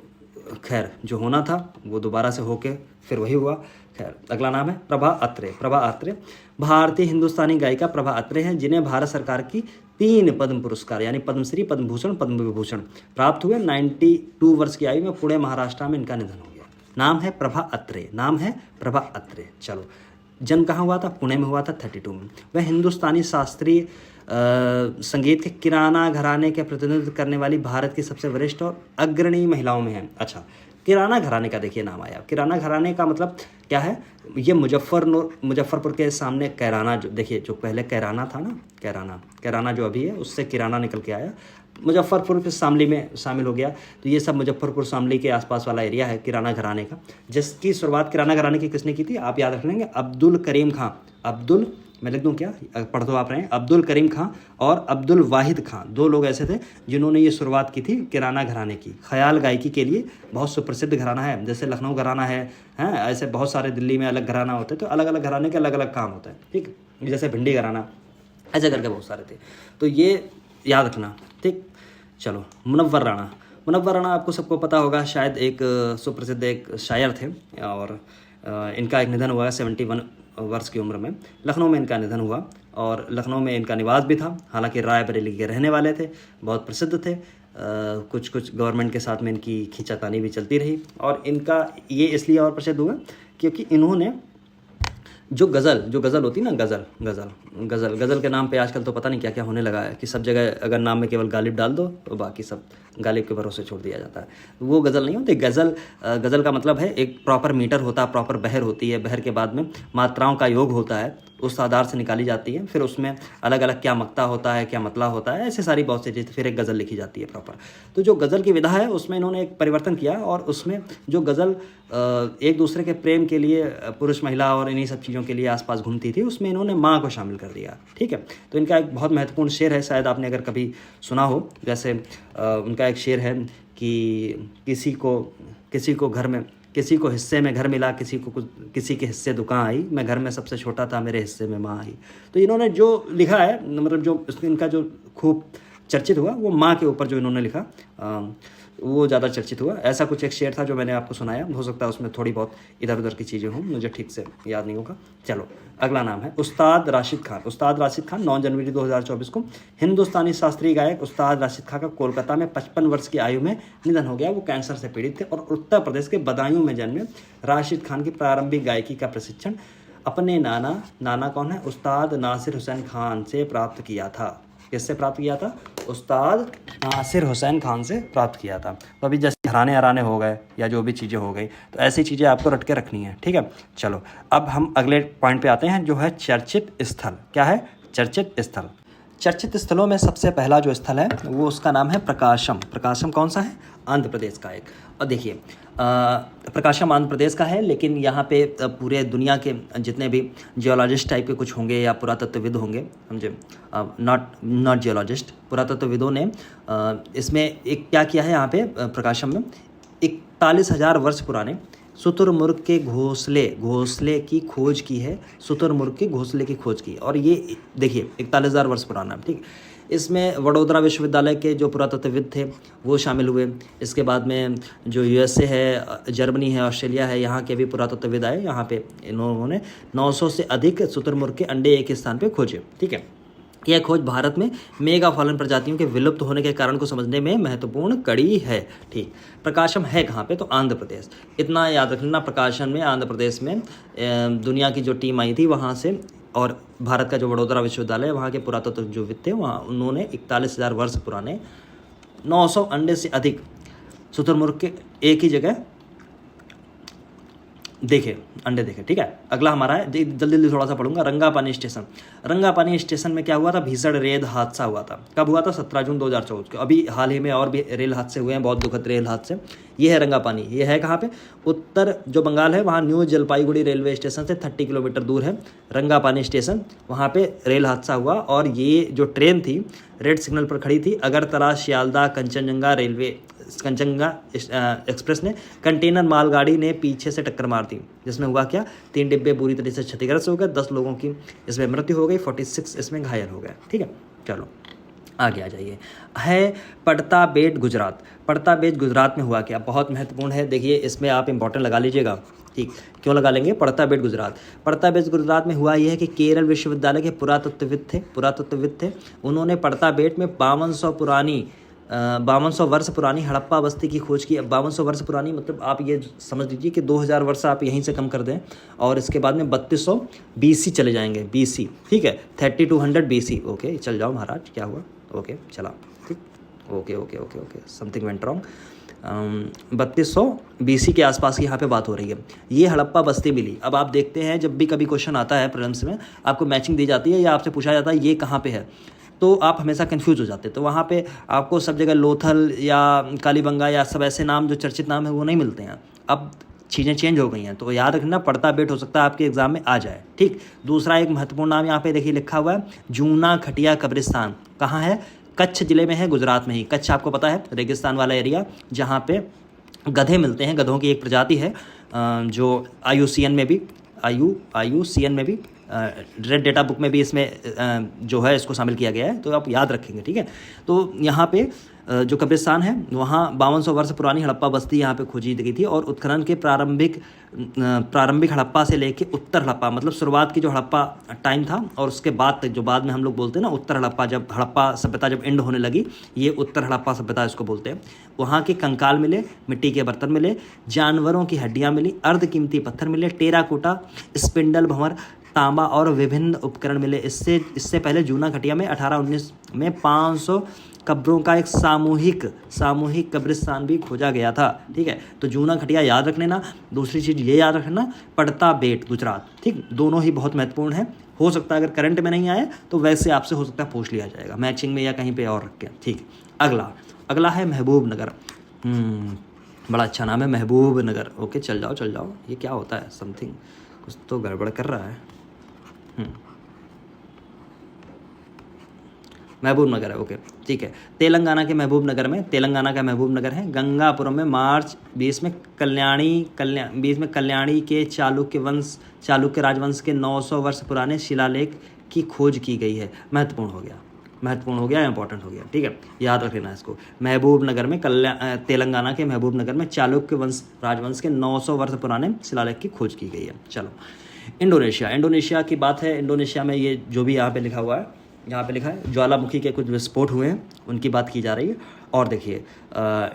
खैर जो होना था वो दोबारा से होके फिर वही हुआ। खैर, अगला नाम है प्रभा अत्रे। प्रभा अत्रे भारतीय हिंदुस्तानी गायिका प्रभा अत्रे हैं, जिन्हें भारत सरकार की 3 पद्म पुरस्कार यानी पद्मश्री, पद्म भूषण, पद्म विभूषण प्राप्त हुए। 92 वर्ष की आयु में पुणे महाराष्ट्र में इनका निधन हो गया। नाम है प्रभा अत्रे, नाम है प्रभा अत्रे। चलो, जन्म कहाँ हुआ था? पुणे में हुआ था 32 में। वह हिंदुस्तानी शास्त्रीय संगीत के किराना घराने के प्रतिनिधित्व करने वाली भारत की सबसे वरिष्ठ और अग्रणी महिलाओं में है। अच्छा, किराना घराने का देखिए नाम आया। किराना घराने का मतलब क्या है? ये मुजफ्फरपुर के सामने कैराना, जो देखिए जो पहले कैराना था ना, कैराना जो अभी है उससे किराना निकल के आया, मुजफ्फरपुर के शामली में शामिल हो गया। तो ये सब मुजफ्फरपुर शामली के आसपास वाला एरिया है किराना घराने का, जिसकी शुरुआत किराना घराने की किसने की थी? आप याद रख लेंगे, अब्दुल करीम खां। मैं लिख दूँ क्या? पढ़ दो आप रहे हैं। अब्दुल करीम खां और अब्दुल वाहिद खां, 2 लोग ऐसे थे जिन्होंने ये शुरुआत की थी किराना घराने की। ख्याल गायकी के लिए बहुत सुप्रसिद्ध घराना है, जैसे लखनऊ घराना है, हैं ऐसे बहुत सारे दिल्ली में अलग घराना होते हैं। तो अलग अलग घराने के अलग अलग काम होता है, ठीक। जैसे भिंडी घराना, ऐसे करके बहुत सारे थे। तो ये याद रखना, ठीक। चलो, मुनव्वर राणा आपको सबको पता होगा, शायद एक सुप्रसिद्ध एक शायर थे, और इनका एक निधन हुआ 71 वर्ष की उम्र में। लखनऊ में इनका निधन हुआ, और लखनऊ में इनका निवास भी था। हालांकि रायबरेली के रहने वाले थे, बहुत प्रसिद्ध थे। कुछ गवर्नमेंट के साथ में इनकी खींचातानी भी चलती रही, और इनका ये इसलिए और प्रसिद्ध हुआ क्योंकि इन्होंने जो गज़ल होती ना, गज़ल के नाम पे आजकल तो पता नहीं क्या क्या होने लगा है, कि सब जगह अगर नाम में केवल गालिब डाल दो तो बाकी सब गालिब के भरोसे छोड़ दिया जाता है। वो गज़ल नहीं होती। गज़ल का मतलब है एक प्रॉपर मीटर होता है, प्रॉपर बहर होती है, बहर के बाद में मात्राओं का योग होता है, उस आधार से निकाली जाती है। फिर उसमें अलग अलग क्या मक्ता होता है, क्या मतला होता है, ऐसे सारी बहुत सी चीज़, फिर एक गज़ल लिखी जाती है प्रॉपर। तो जो गज़ल की विधा है उसमें इन्होंने एक परिवर्तन किया, और उसमें जो गज़ल एक दूसरे के प्रेम के लिए, पुरुष महिला और इन्हीं सब चीज़ों के लिए आसपास घूमती थी, उसमें इन्होंने माँ को शामिल कर दिया, ठीक है। तो इनका एक बहुत महत्वपूर्ण शेर है, शायद आपने अगर कभी सुना हो। जैसे उनका एक शेर है कि किसी को हिस्से में घर मिला, किसी के हिस्से दुकान आई, मैं घर में सबसे छोटा था, मेरे हिस्से में माँ आई। तो इन्होंने जो लिखा है, मतलब जो इनका जो खूब चर्चित हुआ, वो माँ के ऊपर जो इन्होंने लिखा, वो ज़्यादा चर्चित हुआ। ऐसा कुछ एक शेर था जो मैंने आपको सुनाया, हो सकता है उसमें थोड़ी बहुत इधर उधर की चीज़ें हों, मुझे ठीक से याद नहीं होगा। चलो, अगला नाम है उस्ताद राशिद खान। 9 जनवरी 2024 को हिंदुस्तानी शास्त्रीय गायक उस्ताद राशिद खान का कोलकाता में 55 वर्ष की आयु में निधन हो गया। वो कैंसर से पीड़ित थे, और उत्तर प्रदेश के बदायूं में जन्मे राशिद खान की प्रारंभिक गायकी का प्रशिक्षण अपने नाना कौन है? उस्ताद नासिर हुसैन खान से प्राप्त किया था। किससे प्राप्त किया था? उस्ताद नासिर हुसैन खान से प्राप्त किया था। तो अभी जैसे घराने हो गए या जो भी चीज़ें हो गई, तो ऐसी चीज़ें आपको रट के रखनी है, ठीक है। चलो, अब हम अगले पॉइंट पे आते हैं, जो है चर्चित स्थल। क्या है? चर्चित स्थल। चर्चित स्थलों में सबसे पहला जो स्थल है वो, उसका नाम है प्रकाशम कौन सा है? आंध्र प्रदेश का एक। और देखिए, प्रकाशम आंध्र प्रदेश का है, लेकिन यहाँ पे पूरे दुनिया के जितने भी जियोलॉजिस्ट टाइप के कुछ होंगे या पुरातत्वविद होंगे, समझे, नॉट जियोलॉजिस्ट, पुरातत्वविदों ने इसमें एक क्या किया है, यहाँ पे प्रकाशम में 41,000 वर्ष पुराने शुतुरमुर्ग के घोंसले की खोज की है। शुतुरमुर्ग के घोंसले की खोज की, और ये देखिए 41,000 वर्ष पुराना, ठीक। इसमें वडोदरा विश्वविद्यालय के जो पुरातत्वविद थे वो शामिल हुए। इसके बाद में जो यूएसए है, जर्मनी है, ऑस्ट्रेलिया है, यहाँ के भी पुरातत्वविद आए। यहाँ पे इन्होंने 900 से अधिक शुतुरमुर्ग के अंडे एक स्थान पे खोजे, ठीक है। यह खोज भारत में मेगाफॉलन प्रजातियों के विलुप्त होने के कारण को समझने में महत्वपूर्ण कड़ी है, ठीक। प्रकाशम है कहाँ पे? तो आंध्र प्रदेश। इतना याद रखना, प्रकाशम में आंध्र प्रदेश में दुनिया की जो टीम आई थी वहाँ से, और भारत का जो वडोदरा विश्वविद्यालय है, वहाँ के पुरातत्वविद थे, वहाँ उन्होंने 41,000 वर्ष पुराने 900 अंडे से अधिक शुतुरमुर्ग के एक ही जगह देखे, अंडे देखे, ठीक है। अगला हमारा है, जल्दी जल्दी थोड़ा सा पढ़ूंगा। रंगापानी स्टेशन। रंगापानी स्टेशन में क्या हुआ था? भीषण रेल हादसा हुआ था। कब हुआ था? 17 जून 2014 को। अभी हाल ही में और भी रेल हादसे हुए हैं, बहुत दुखद रेल हादसे। ये है रंगापानी। ये है कहाँ पे? उत्तर जो बंगाल है, वहाँ न्यू जलपाईगुड़ी रेलवे स्टेशन से 30 किलोमीटर दूर है रंगापानी स्टेशन। वहाँ पे रेल हादसा हुआ और ये जो ट्रेन थी रेड सिग्नल पर खड़ी थी। अगरतला शियालदह कंचनजंगा एक्सप्रेस ने कंटेनर मालगाड़ी ने पीछे से टक्कर मार दी, जिसमें हुआ क्या? 3 डिब्बे बुरी तरह से क्षतिग्रस्त हो गए, 10 लोगों की इसमें मृत्यु हो गई, 46 इसमें घायल हो गए, ठीक है। चलो आगे आ जाइए। है पड़ता बेट गुजरात। पड़ता बेट गुजरात में हुआ क्या? बहुत महत्वपूर्ण है, देखिए इसमें आप इंपॉर्टेंट लगा लीजिएगा, ठीक। क्यों लगा लेंगे? पड़ता बेट गुजरात। पड़ता बेट गुजरात में हुआ यह है कि केरल विश्वविद्यालय के पुरातत्वविद थे। उन्होंने पड़ता बेट में 5200 वर्ष पुरानी हड़प्पा बस्ती की खोज की। 5200 वर्ष पुरानी मतलब आप ये समझ लीजिए कि 2000 वर्ष आप यहीं से कम कर दें और इसके बाद में 3200 BC चले जाएंगे, BC, ठीक है। 3200 BC, ओके चल जाओ महाराज, क्या हुआ? ओके चला, ठीक, okay something went wrong. 3200 BC के आसपास की यहाँ पे बात हो रही है। ये हड़प्पा बस्ती मिली। अब आप देखते हैं जब भी कभी क्वेश्चन आता है प्रीलिम्स में, आपको मैचिंग दी जाती है या आपसे पूछा जाता है ये कहाँ पे है, तो आप हमेशा कंफ्यूज हो जाते हैं। तो वहाँ पे आपको सब जगह लोथल या कालीबंगा या सब ऐसे नाम जो चर्चित नाम है वो नहीं मिलते हैं। अब चीज़ें चेंज हो गई हैं, तो याद रखना पड़ता बेट हो सकता है आपके एग्जाम में आ जाए, ठीक। दूसरा एक महत्वपूर्ण नाम यहाँ पे देखिए लिखा हुआ है, जूना खटिया कब्रिस्तान। कहाँ है? कच्छ जिले में है, गुजरात में ही। कच्छ आपको पता है रेगिस्तान वाला एरिया, जहाँ पे गधे मिलते हैं। गधों की एक प्रजाति है जो IUCN में भी रेड डेटा बुक में भी इसमें जो है इसको शामिल किया गया है, तो आप याद रखेंगे, ठीक है। तो यहाँ पे जो कब्रिस्तान है वहाँ 5200 वर्ष पुरानी हड़प्पा बस्ती यहाँ पे खोजी गई थी और उत्खनन के प्रारंभिक हड़प्पा से लेके उत्तर हड़प्पा, मतलब शुरुआत की जो हड़प्पा टाइम था और उसके बाद तक जो बाद में हम लोग बोलते हैं ना उत्तर हड़प्पा, जब हड़प्पा सभ्यता जब एंड होने लगी, ये उत्तर हड़प्पा सभ्यता इसको बोलते हैं। वहाँ के कंकाल मिले, मिट्टी के बर्तन मिले, जानवरों की हड्डियाँ मिली, अर्धकीमती पत्थर मिले, टेराकोटा, स्पिंडल भंवर, तांबा और विभिन्न उपकरण मिले। इससे पहले जूना खटिया में 1819 में 500 कब्रों का एक सामूहिक कब्रिस्तान भी खोजा गया था, ठीक है। तो जूना खटिया याद रख लेना। दूसरी चीज़ ये याद रखना, पड़ता बेट गुजरात, ठीक। दोनों ही बहुत महत्वपूर्ण है। हो सकता है अगर करंट में नहीं आए तो वैसे आपसे हो सकता है पूछ लिया जाएगा मैचिंग में या कहीं पे और रख के, ठीक। अगला है महबूब नगर। बड़ा अच्छा नाम है, महबूब नगर। ओके चल जाओ। ये क्या होता है? समथिंग कुछ तो गड़बड़ कर रहा है। महबूब नगर है, ओके ठीक है। तेलंगाना के महबूब नगर है। गंगापुरम में मार्च 20 में कल्याणी के चालुक्य राजवंश के 900 वर्ष पुराने शिलालेख की खोज की गई है। महत्वपूर्ण हो गया, इंपॉर्टेंट हो गया, ठीक है। याद रख लेना इसको। महबूब नगर में तेलंगाना के महबूब नगर में चालुक्य राजवंश के 900 वर्ष पुराने शिलालेख की खोज की गई है। चलो इंडोनेशिया की बात है। इंडोनेशिया में ये जो भी यहाँ पे लिखा हुआ है, यहाँ पे लिखा है ज्वालामुखी के कुछ विस्फोट हुए हैं, उनकी बात की जा रही है। और देखिए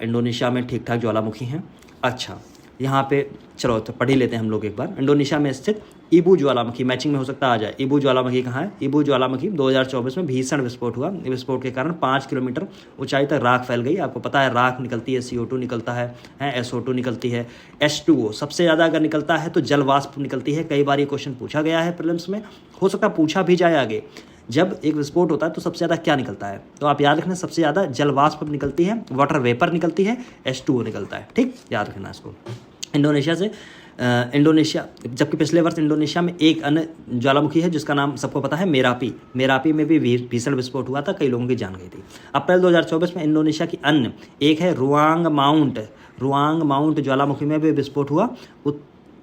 इंडोनेशिया में ठीक ठाक ज्वालामुखी हैं। अच्छा यहाँ पे चलो तो पढ़ ही लेते हैं हम लोग एक बार। इंडोनेशिया में स्थित ईबू ज्वालामुखी, मैचिंग में हो सकता आ जाए। ईबू ज्वालामुखी कहाँ है? ईबू ज्वालामुखी 2024 में भीषण विस्फोट हुआ। विस्फोट के कारण 5 किलोमीटर ऊंचाई तक राख फैल गई। आपको पता है राख निकलती है, CO2 निकलता है, SO2 निकलती है, H2O सबसे ज़्यादा अगर निकलता है तो जल वाष्प निकलती है। कई बार ये क्वेश्चन पूछा गया है प्रीलिम्स में, हो सकता है पूछा भी जाए आगे। जब एक विस्फोट होता है तो सबसे ज़्यादा क्या निकलता है? तो आप याद रखना, सबसे ज़्यादा जल वाष्प निकलती है, वाटर वेपर निकलती है, H2O निकलता है, ठीक। याद रखना इसको। इंडोनेशिया जबकि पिछले वर्ष इंडोनेशिया में एक अन्य ज्वालामुखी है जिसका नाम सबको पता है, मेरापी में भी भीषण विस्फोट हुआ था, कई लोगों की जान गई थी। अप्रैल 2024 में इंडोनेशिया की अन्य एक है रुआंग माउंट ज्वालामुखी में भी विस्फोट हुआ,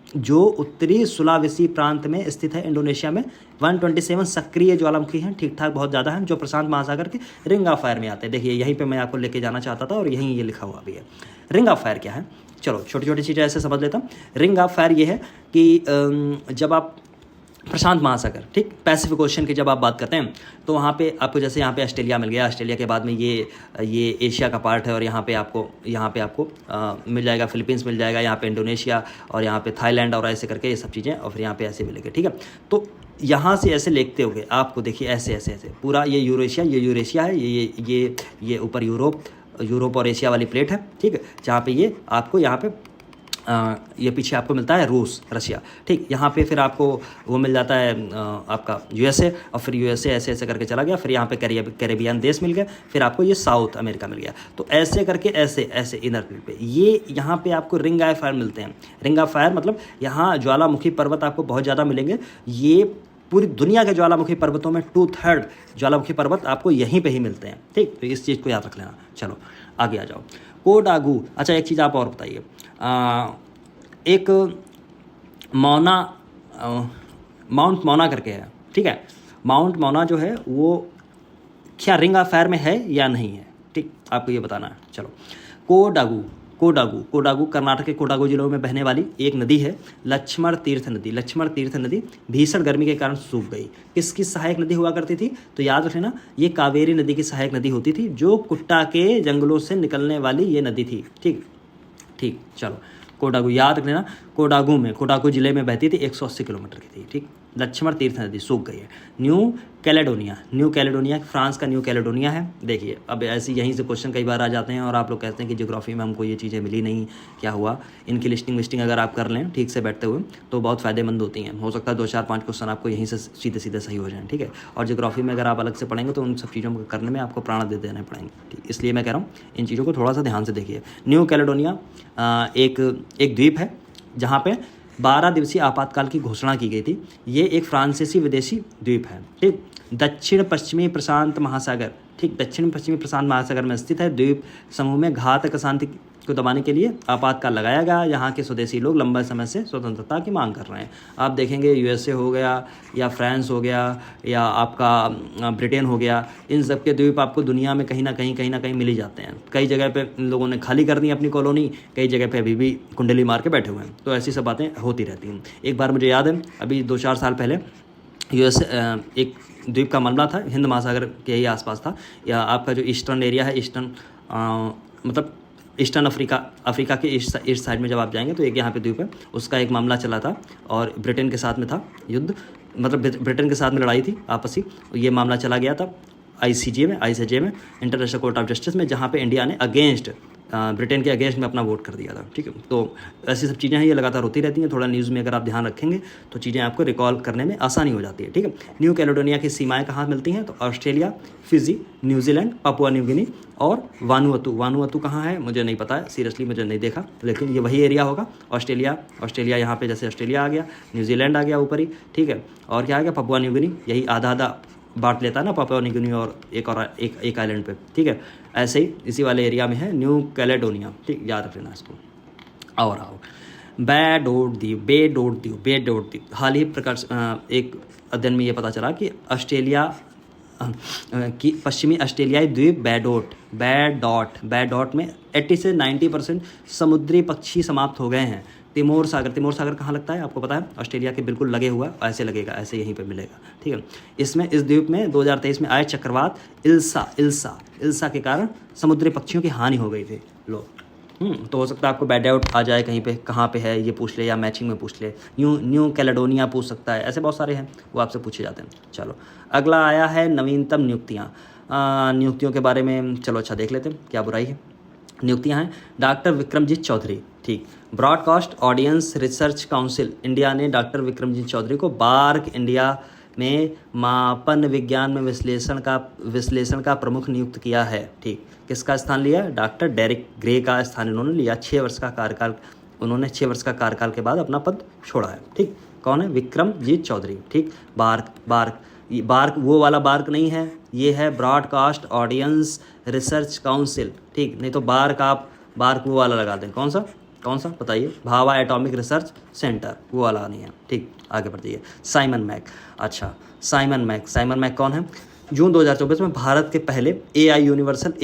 जो उत्तरी सुलावेसी प्रांत में स्थित है। इंडोनेशिया में 127 सक्रिय ज्वालामुखी हैं, ठीक ठाक बहुत ज़्यादा हैं, जो प्रशांत महासागर के रिंग ऑफ फायर में आते हैं। देखिए यहीं पे मैं आपको लेके जाना चाहता था और यहीं ये लिखा हुआ भी है। रिंग ऑफ फायर क्या है? चलो छोटी छोटी चीज़ें ऐसे समझ लेता हूँ। रिंग ऑफ फायर ये है कि जब आप प्रशांत महासागर, ठीक, पैसिफिक ओशन की जब आप बात करते हैं तो वहाँ पे आपको जैसे यहाँ पे ऑस्ट्रेलिया मिल गया, ऑस्ट्रेलिया के बाद में ये एशिया का पार्ट है और यहाँ पे आपको मिल जाएगा फिलीपींस, मिल जाएगा यहाँ पे इंडोनेशिया और यहाँ पे थाईलैंड और ऐसे करके ये सब चीज़ें, और फिर यहाँ पे ऐसे मिलेंगे, ठीक है। तो यहाँ से ऐसे लिखते होंगे आपको, देखिए ऐसे पूरा ये यूरेशिया है, ये ऊपर यूरोप और एशिया वाली प्लेट है, ठीक है, जहाँ पे ये आपको यहाँ पे ये पीछे आपको मिलता है रूस, रशिया, ठीक। यहाँ पे फिर आपको वो मिल जाता है आपका यूएसए, और फिर यूएसए ऐसे ऐसे करके चला गया, फिर यहाँ पे कैरेबियन देश मिल गया, फिर आपको ये साउथ अमेरिका मिल गया। तो ऐसे करके ऐसे ऐसे इनर प्लेट पे ये यहाँ पे आपको रिंग ऑफ फायर मिलते हैं। रिंग ऑफ फायर मतलब यहाँ ज्वालामुखी पर्वत आपको बहुत ज़्यादा मिलेंगे। ये पूरी दुनिया के ज्वालामुखी पर्वतों में 2/3 ज्वालामुखी पर्वत आपको यहीं पे ही मिलते हैं, ठीक। तो इस चीज़ को याद रख लेना। चलो आगे आ जाओ। कोडागू, अच्छा एक चीज़ आप और बताइए, एक मौना, माउंट मौना करके है, ठीक है। माउंट मौना जो है वो क्या रिंग ऑफ फायर में है या नहीं है, ठीक, आपको ये बताना है। चलो कोडागू, कोडागू, कोडागू कर्नाटक के कोडागू जिलों में बहने वाली एक नदी है, लक्ष्मण तीर्थ नदी। लक्ष्मण तीर्थ नदी भीषण गर्मी के कारण सूख गई। किसकी सहायक नदी हुआ करती थी? तो याद रख लेना, ये कावेरी नदी की सहायक नदी होती थी, जो कुट्टा के जंगलों से निकलने वाली ये नदी थी, ठीक ठीक। चलो कोडागू याद रख लेना, कोडागू में, कोडागू जिले में बहती थी, 180 किलोमीटर की थी, ठीक। लक्ष्मण तीर्थ नदी सूख गई है। New Caledonia, new Caledonia France का न्यू कैलेडोनिया है। देखिए अब ऐसे यहीं से क्वेश्चन कई बार आ जाते हैं और आप लोग कहते हैं कि ज्योग्राफी में हमको ये चीज़ें मिली नहीं, क्या हुआ। इनकी लिस्टिंग अगर आप कर लें ठीक से बैठते हुए तो बहुत फ़ायदेमंद होती हैं। हो सकता है 2 4 5 क्वेश्चन आपको यहीं से सीधे सीधे सही हो जाएँ, ठीक है। और ज्योग्राफी में अगर आप अलग से पढ़ेंगे तो उन सब चीज़ों को करने में आपको प्राण दे देने पड़ेंगे, ठीक। इसलिए मैं कह रहा हूँ इन चीज़ों को थोड़ा सा ध्यान से देखिए। न्यू कैलेडोनिया एक द्वीप है जहाँ पे 12 दिवसीय आपातकाल की घोषणा की गई थी। ये एक फ्रांसीसी विदेशी द्वीप है, ठीक। दक्षिण पश्चिमी प्रशांत महासागर, ठीक, दक्षिण पश्चिमी प्रशांत महासागर में स्थित है। द्वीप समूह में घातक अशांति को दबाने के लिए आपातकाल लगाया गया। यहाँ के स्वदेशी लोग लंबे समय से स्वतंत्रता की मांग कर रहे हैं। आप देखेंगे यूएसए हो गया या फ्रांस हो गया या आपका ब्रिटेन हो गया, इन सब के द्वीप आपको दुनिया में कहीं ना कहीं मिल ही जाते हैं। कई जगह पे इन लोगों ने खाली कर दी अपनी कॉलोनी, कई जगह पे अभी भी कुंडली मार के बैठे हुए हैं। तो ऐसी सब बातें होती रहती हैं। एक बार मुझे याद है अभी 2 4 साल पहले यूएस एक द्वीप का मामला था, हिंद महासागर के ही आसपास था, या आपका जो ईस्टर्न एरिया है, ईस्टर्न मतलब ईस्टर्न अफ्रीका के ईस्ट साइड में जब आप जाएंगे तो एक यहाँ पे द्वीप है, उसका एक मामला चला था और ब्रिटेन के साथ में था युद्ध, मतलब ब्रिटेन के साथ में लड़ाई थी आपसी। ये मामला चला गया था ICJ में, इंटरनेशनल कोर्ट ऑफ जस्टिस में, जहाँ पे इंडिया ने अगेंस्ट ब्रिटेन के अगेंस्ट में अपना वोट कर दिया था, ठीक है। तो ऐसी सब चीज़ें हैं, ये लगातार होती रहती हैं। थोड़ा न्यूज़ में अगर आप ध्यान रखेंगे तो चीज़ें आपको रिकॉल करने में आसानी हो जाती है, ठीक है। न्यू कैलेडोनिया की सीमाएं कहाँ मिलती हैं? तो Australia, Fiji, New Zealand, Papua New Guinea और वानुअतु। वानुअतु कहाँ है मुझे नहीं पता है, सीरियसली मुझे नहीं देखा, लेकिन ये वही एरिया होगा। ऑस्ट्रेलिया यहाँ पे जैसे ऑस्ट्रेलिया आ गया, न्यूजीलैंड आ गया ऊपर ही, ठीक है। और क्या आ गया? पापुआ न्यू गिनी, यही आधा बांट लेता है ना पापुआ न्यू गिनी और एक आइलैंड पे, ठीक है। ऐसे ही इसी वाले एरिया में है न्यू कैलेडोनिया, ठीक, याद रख लेना इसको। और आओ बेडोड द्वीप। हाल ही प्रकाश एक अध्ययन में ये पता चला कि ऑस्ट्रेलिया की पश्चिमी ऑस्ट्रेलियाई द्वीप बैडॉट में 80 से 90% समुद्री पक्षी समाप्त हो गए हैं। तिमोर सागर कहाँ लगता है आपको पता है? ऑस्ट्रेलिया के बिल्कुल लगे हुआ, ऐसे लगेगा, ऐसे यहीं पे मिलेगा, ठीक है। इसमें इस द्वीप में 2023 में आए चक्रवात इल्सा के कारण समुद्री पक्षियों की हानि हो गई थी। लो तो हो सकता है आपको बैड आउट आ जाए कहीं पे, कहाँ पे है ये पूछ ले या मैचिंग में पूछ ले। न्यू कैलेडोनिया पूछ सकता है, ऐसे बहुत सारे हैं वो आपसे पूछे जाते हैं। चलो अगला आया है नवीनतम नियुक्तियों के बारे में। चलो अच्छा देख लेते हैं, क्या बुराई है। नियुक्तियां हैं डॉक्टर विक्रमजीत चौधरी, ठीक। Broadcast audience research council India ने डॉक्टर विक्रमजीत चौधरी को बार्क इंडिया में मापन विज्ञान में विश्लेषण का प्रमुख नियुक्त किया है, ठीक। किसका स्थान लिया? डॉक्टर डेरिक ग्रे का स्थान इन्होंने लिया। 6 वर्ष का कार्यकाल, उन्होंने 6 वर्ष का कार्यकाल के बाद अपना पद छोड़ा है, ठीक। कौन है? विक्रमजीत चौधरी, ठीक। बार्क वो वाला बार्क नहीं है, ये है ब्रॉडकास्ट ऑडियंस रिसर्च काउंसिल, ठीक। नहीं तो बार्क वो वाला लगा दें। कौन सा बताइए? भाभा एटॉमिक रिसर्च सेंटर, वो वाला नहीं है, ठीक। आगे बढ़ जाइए। साइमन मैक कौन है? जून 2024 में भारत के पहले AI यूनिवर्सिटी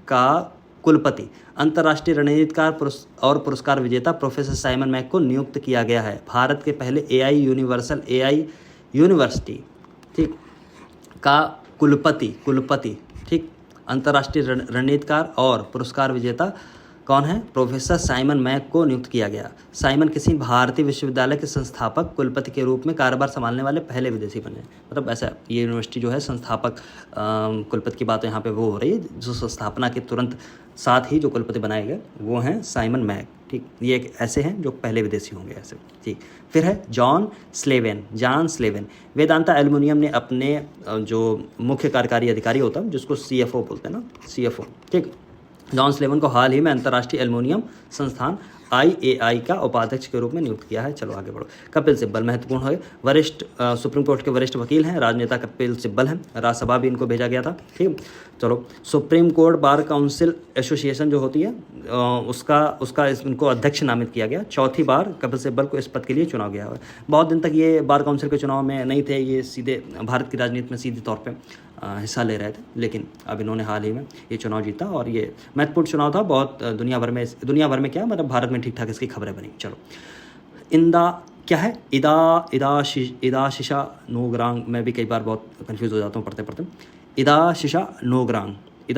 का कुलपति, अंतर्राष्ट्रीय रणनीतिकार और पुरस्कार विजेता प्रोफेसर साइमन मैक को नियुक्त किया गया है। भारत के पहले AI यूनिवर्सिटी, ठीक, का कुलपति, ठीक, अंतर्राष्ट्रीय रणनीतिकार और पुरस्कार विजेता कौन है? प्रोफेसर साइमन मैक को नियुक्त किया गया। साइमन किसी भारतीय विश्वविद्यालय के संस्थापक कुलपति के रूप में कार्यभार संभालने वाले पहले विदेशी बने। मतलब ऐसा ये यूनिवर्सिटी जो है संस्थापक कुलपति की बात यहाँ पे वो हो रही है, जो संस्थापना के तुरंत साथ ही जो कुलपति बनाए गए वो हैं साइमन मैक। ठीक, ये एक ऐसे हैं जो पहले विदेशी होंगे ऐसे। ठीक, फिर है जॉन स्लेवन। वेदांता एल्युमिनियम ने अपने जो मुख्य कार्यकारी अधिकारी होता है जिसको CFO बोलते हैं ना, CFO। ठीक, जॉन स्लेवन को हाल ही में अंतर्राष्ट्रीय एल्युमिनियम संस्थान IAI का उपाध्यक्ष के रूप में नियुक्त किया है। चलो आगे बढ़ो। कपिल सिब्बल महत्वपूर्ण है, वरिष्ठ सुप्रीम कोर्ट के वरिष्ठ वकील हैं, राजनेता कपिल सिब्बल हैं। राज्यसभा भी इनको भेजा गया था। ठीक, चलो supreme court bar council association जो होती है उसका इनको अध्यक्ष नामित किया गया। चौथी बार कपिल सिब्बल को इस पद के लिए चुना गया है। बहुत दिन तक ये बार काउंसिल के चुनाव में नहीं थे, ये सीधे भारत की राजनीति में सीधे तौर पर हिस्सा ले रहे थे, लेकिन अब इन्होंने हाल ही में ये चुनाव जीता और ये महत्वपूर्ण चुनाव था बहुत। दुनिया भर में क्या मतलब भारत में ठीक ठाक इसकी खबरें बनी। चलो क्या है इदा शिशा नोग्रांग, मैं भी कई बार बहुत कंफ्यूज हो जाता हूँ पढ़ते। इदा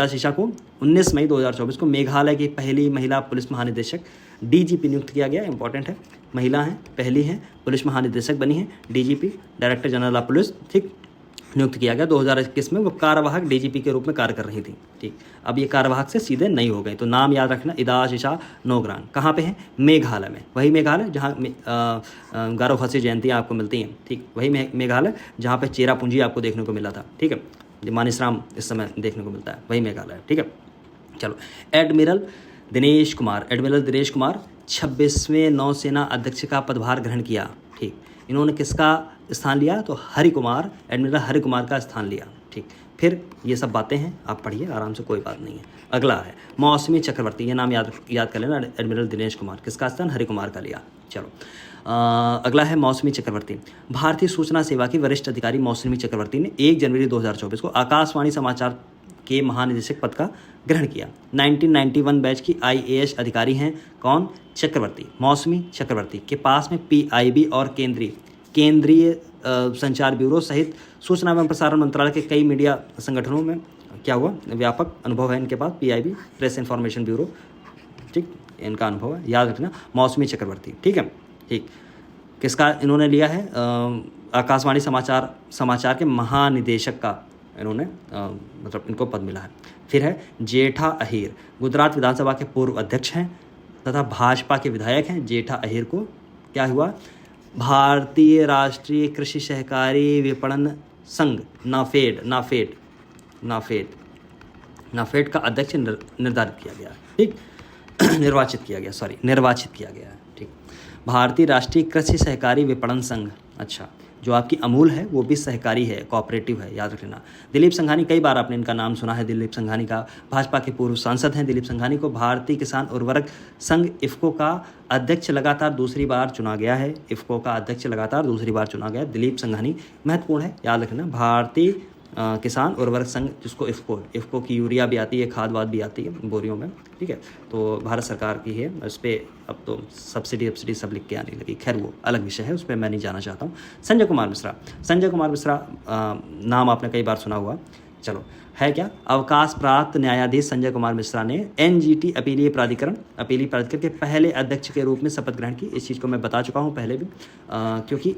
शिशा को 19 मई 2024 को मेघालय की पहली महिला पुलिस महानिदेशक DGP नियुक्त किया गया। इंपॉर्टेंट है, महिला हैं, पहली हैं पुलिस महानिदेशक बनी है, DGP director general of police. ठीक, नियुक्त किया गया 2021 में। वो कार्यवाहक DGP के रूप में कार्य कर रही थी। ठीक, अब ये कार्यवाहक से सीधे नहीं हो गए, तो नाम याद रखना इदा शिशा नोग्रांग। कहाँ पे है? मेघालय में, वही मेघालय जहाँ गारो खसी जयंतियाँ आपको मिलती हैं। ठीक, वही मेघालय जहाँ पे चेरापूंजी आपको देखने को मिला था। ठीक है, मानिसराम इस समय देखने को मिलता है, वही मेघालय। ठीक है, चलो एडमिरल दिनेश कुमार 26वें नौसेना अध्यक्ष का पदभार ग्रहण किया। ठीक, इन्होंने किसका स्थान लिया? तो एडमिरल हरि कुमार का स्थान लिया। ठीक, फिर ये सब बातें हैं, आप पढ़िए आराम से, कोई बात नहीं है। अगला है मौसमी चक्रवर्ती, ये नाम याद कर लेना। एडमिरल दिनेश कुमार, किसका स्थान? हरि कुमार का लिया। चलो अगला है मौसमी चक्रवर्ती। भारतीय सूचना सेवा के वरिष्ठ अधिकारी मौसमी चक्रवर्ती ने 1 जनवरी 2024 को आकाशवाणी समाचार के महानिदेशक पद का ग्रहण किया। 1991 बैच की IAS अधिकारी हैं। कौन? चक्रवर्ती, मौसमी चक्रवर्ती के पास में PIB और केंद्रीय संचार ब्यूरो सहित सूचना एवं प्रसारण मंत्रालय के कई मीडिया संगठनों में क्या हुआ? व्यापक अनुभव है इनके पास। PIB press information bureau. ठीक, इनका अनुभव है, याद रखना मौसमी चक्रवर्ती। ठीक है, ठीक, किसका इन्होंने लिया है? आकाशवाणी समाचार के महानिदेशक का इन्होंने मतलब इनको पद मिला है। फिर है जेठा अहीर, गुजरात विधानसभा के पूर्व अध्यक्ष हैं तथा भाजपा के विधायक हैं। जेठा अहीर को क्या हुआ? भारतीय राष्ट्रीय कृषि सहकारी विपणन संघ नाफेड का अध्यक्ष निर्धारित किया गया। ठीक, निर्वाचित किया गया। ठीक, भारतीय राष्ट्रीय कृषि सहकारी विपणन संघ, अच्छा, जो आपकी अमूल है वो भी सहकारी है, कोऑपरेटिव है, याद रखना। दिलीप संघानी, कई बार आपने इनका नाम सुना है। दिलीप संघानी का भाजपा के पूर्व सांसद हैं। दिलीप संघानी को भारतीय किसान उर्वरक संघ इफ़को का अध्यक्ष लगातार दूसरी बार चुना गया है। दिलीप संघानी महत्वपूर्ण है, याद रखना। भारतीय किसान उर्वरक संघ, जिसको इफ़को की यूरिया भी आती है, खाद वाद भी आती है बोरियों में। ठीक है, तो भारत सरकार की है। उस पर अब तो सब्सिडी सब लिख के आने लगी। खैर वो अलग विषय है, उस पर मैं नहीं जाना चाहता हूँ। संजय कुमार मिश्रा नाम आपने कई बार सुना हुआ। चलो, है क्या? अवकाश प्राप्त न्यायाधीश संजय कुमार मिश्रा ने NGT अपीलीय प्राधिकरण के पहले अध्यक्ष के रूप में शपथ ग्रहण की। इस चीज़ को मैं बता चुका हूँ पहले भी, क्योंकि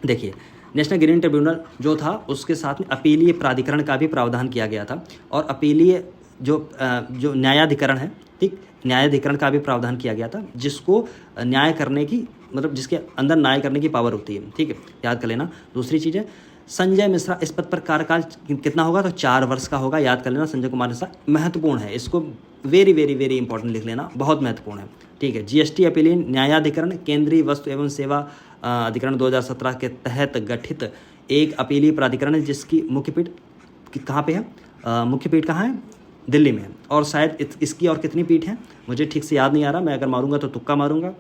देखिए नेशनल ग्रीन ट्रिब्यूनल जो था उसके साथ में अपीलीय प्राधिकरण का भी प्रावधान किया गया था, और अपीलीय जो न्यायाधिकरण है, ठीक, न्यायाधिकरण का भी प्रावधान किया गया था, जिसको न्याय करने की मतलब जिसके अंदर न्याय करने की पावर होती है। ठीक है, याद कर लेना। दूसरी चीज़ है संजय मिश्रा, इस पद पर कार्यकाल कितना होगा? तो 4 वर्ष का होगा, याद कर लेना। संजय कुमार मिश्रा महत्वपूर्ण है, इसको वेरी वेरी वेरी इंपॉर्टेंट लिख लेना, बहुत महत्वपूर्ण है। ठीक है, GST अपीलीय न्यायाधिकरण केंद्रीय वस्तु एवं सेवा अधिकरण 2017 के तहत गठित एक अपीलीय प्राधिकरण है, जिसकी मुख्य पीठ कहाँ पे है? मुख्य पीठ कहाँ है? दिल्ली में है। और शायद इसकी और कितनी पीठ हैं मुझे ठीक से याद नहीं आ रहा, मैं अगर मारूंगा तो तुक्का मारूंगा,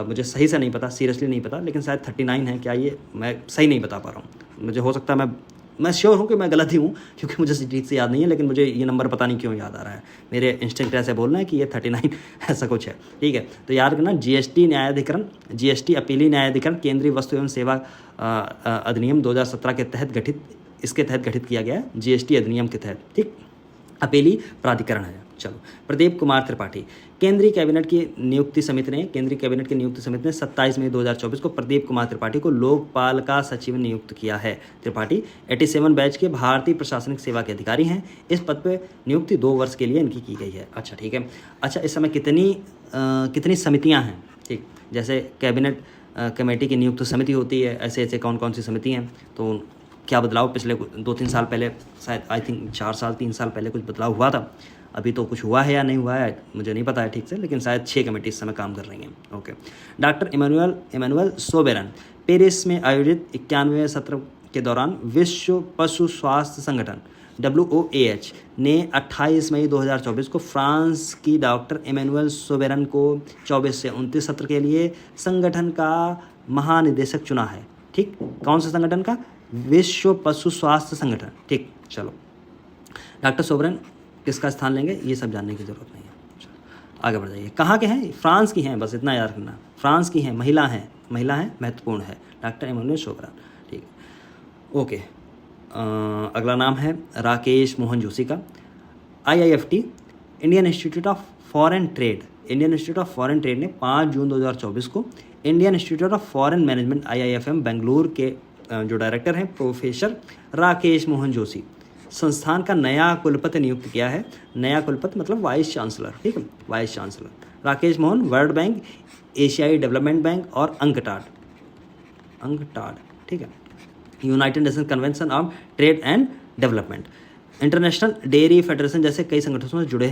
मुझे सही से नहीं पता, सीरियसली नहीं पता, लेकिन शायद 39 है क्या, ये मैं सही नहीं बता पा रहा हूँ। मुझे हो सकता है मैं श्योर हूँ कि मैं गलत ही हूँ, क्योंकि मुझे ठीक से याद नहीं है, लेकिन मुझे ये नंबर पता नहीं क्यों याद आ रहा है। मेरे इंस्टिंक्ट ऐसे बोलना है कि ये 39 ऐसा कुछ है। ठीक है, तो याद रखना GST अपीलीय न्यायाधिकरण केंद्रीय वस्तु एवं सेवा अधिनियम 2017 के तहत गठित किया गया है, GST अधिनियम के तहत। ठीक, अपीलीय प्राधिकरण है। चलो, प्रदीप कुमार त्रिपाठी। केंद्रीय कैबिनेट की नियुक्ति समिति ने 27 मई 2024 को प्रदीप कुमार त्रिपाठी को लोकपाल का सचिव नियुक्त किया है। त्रिपाठी 87 बैच के भारतीय प्रशासनिक सेवा के अधिकारी हैं। इस पद पर नियुक्ति 2 वर्ष के लिए इनकी की गई है। अच्छा, ठीक है। अच्छा, इस समय कितनी समितियाँ हैं? ठीक, जैसे कैबिनेट कमेटी की नियुक्त समिति होती है, ऐसे कौन कौन सी समिति हैं, तो क्या बदलाव पिछले 2-3 साल पहले, शायद आई थिंक 3 साल पहले कुछ बदलाव हुआ था। अभी तो कुछ हुआ है या नहीं हुआ है मुझे नहीं पता है ठीक से, लेकिन शायद 6 कमेटी इस समय काम कर रही हैं। Okay. Doctor Emmanuel Soberan. Paris में आयोजित 91वें सत्र के दौरान विश्व पशु स्वास्थ्य संगठन WOAH ने 28 मई 2024 को फ्रांस की डॉक्टर इमैनुअल सोबेरन को 24 से 29 सत्र के लिए संगठन का महानिदेशक चुना है। ठीक, कौन सा संगठन का? विश्व पशु स्वास्थ्य संगठन। ठीक, चलो, डॉक्टर सोबेरन किसका स्थान लेंगे ये सब जानने की ज़रूरत नहीं है। चलो आगे बढ़ जाइए। कहाँ के हैं? फ्रांस की हैं, बस इतना याद रखना। फ्रांस की हैं, महिला हैं, महत्वपूर्ण है, डॉक्टर इमैनुअल सोबेरन। ठीक, ओके। अगला नाम है राकेश मोहन जोशी का। IIFT Indian institute of foreign trade ने 5 जून 2024 को Indian institute of foreign management IIFM Bengaluru के जो डायरेक्टर हैं प्रोफेसर राकेश मोहन जोशी संस्थान का नया कुलपति नियुक्त किया है। नया कुलपति मतलब वाइस चांसलर। ठीक है, vice chancellor Rakesh Mohan world bank, एशियाई डेवलपमेंट बैंक और अंकटाड। ठीक है, United nation convention on trade and development, international dairy federation जैसे कई संगठनों से जुड़े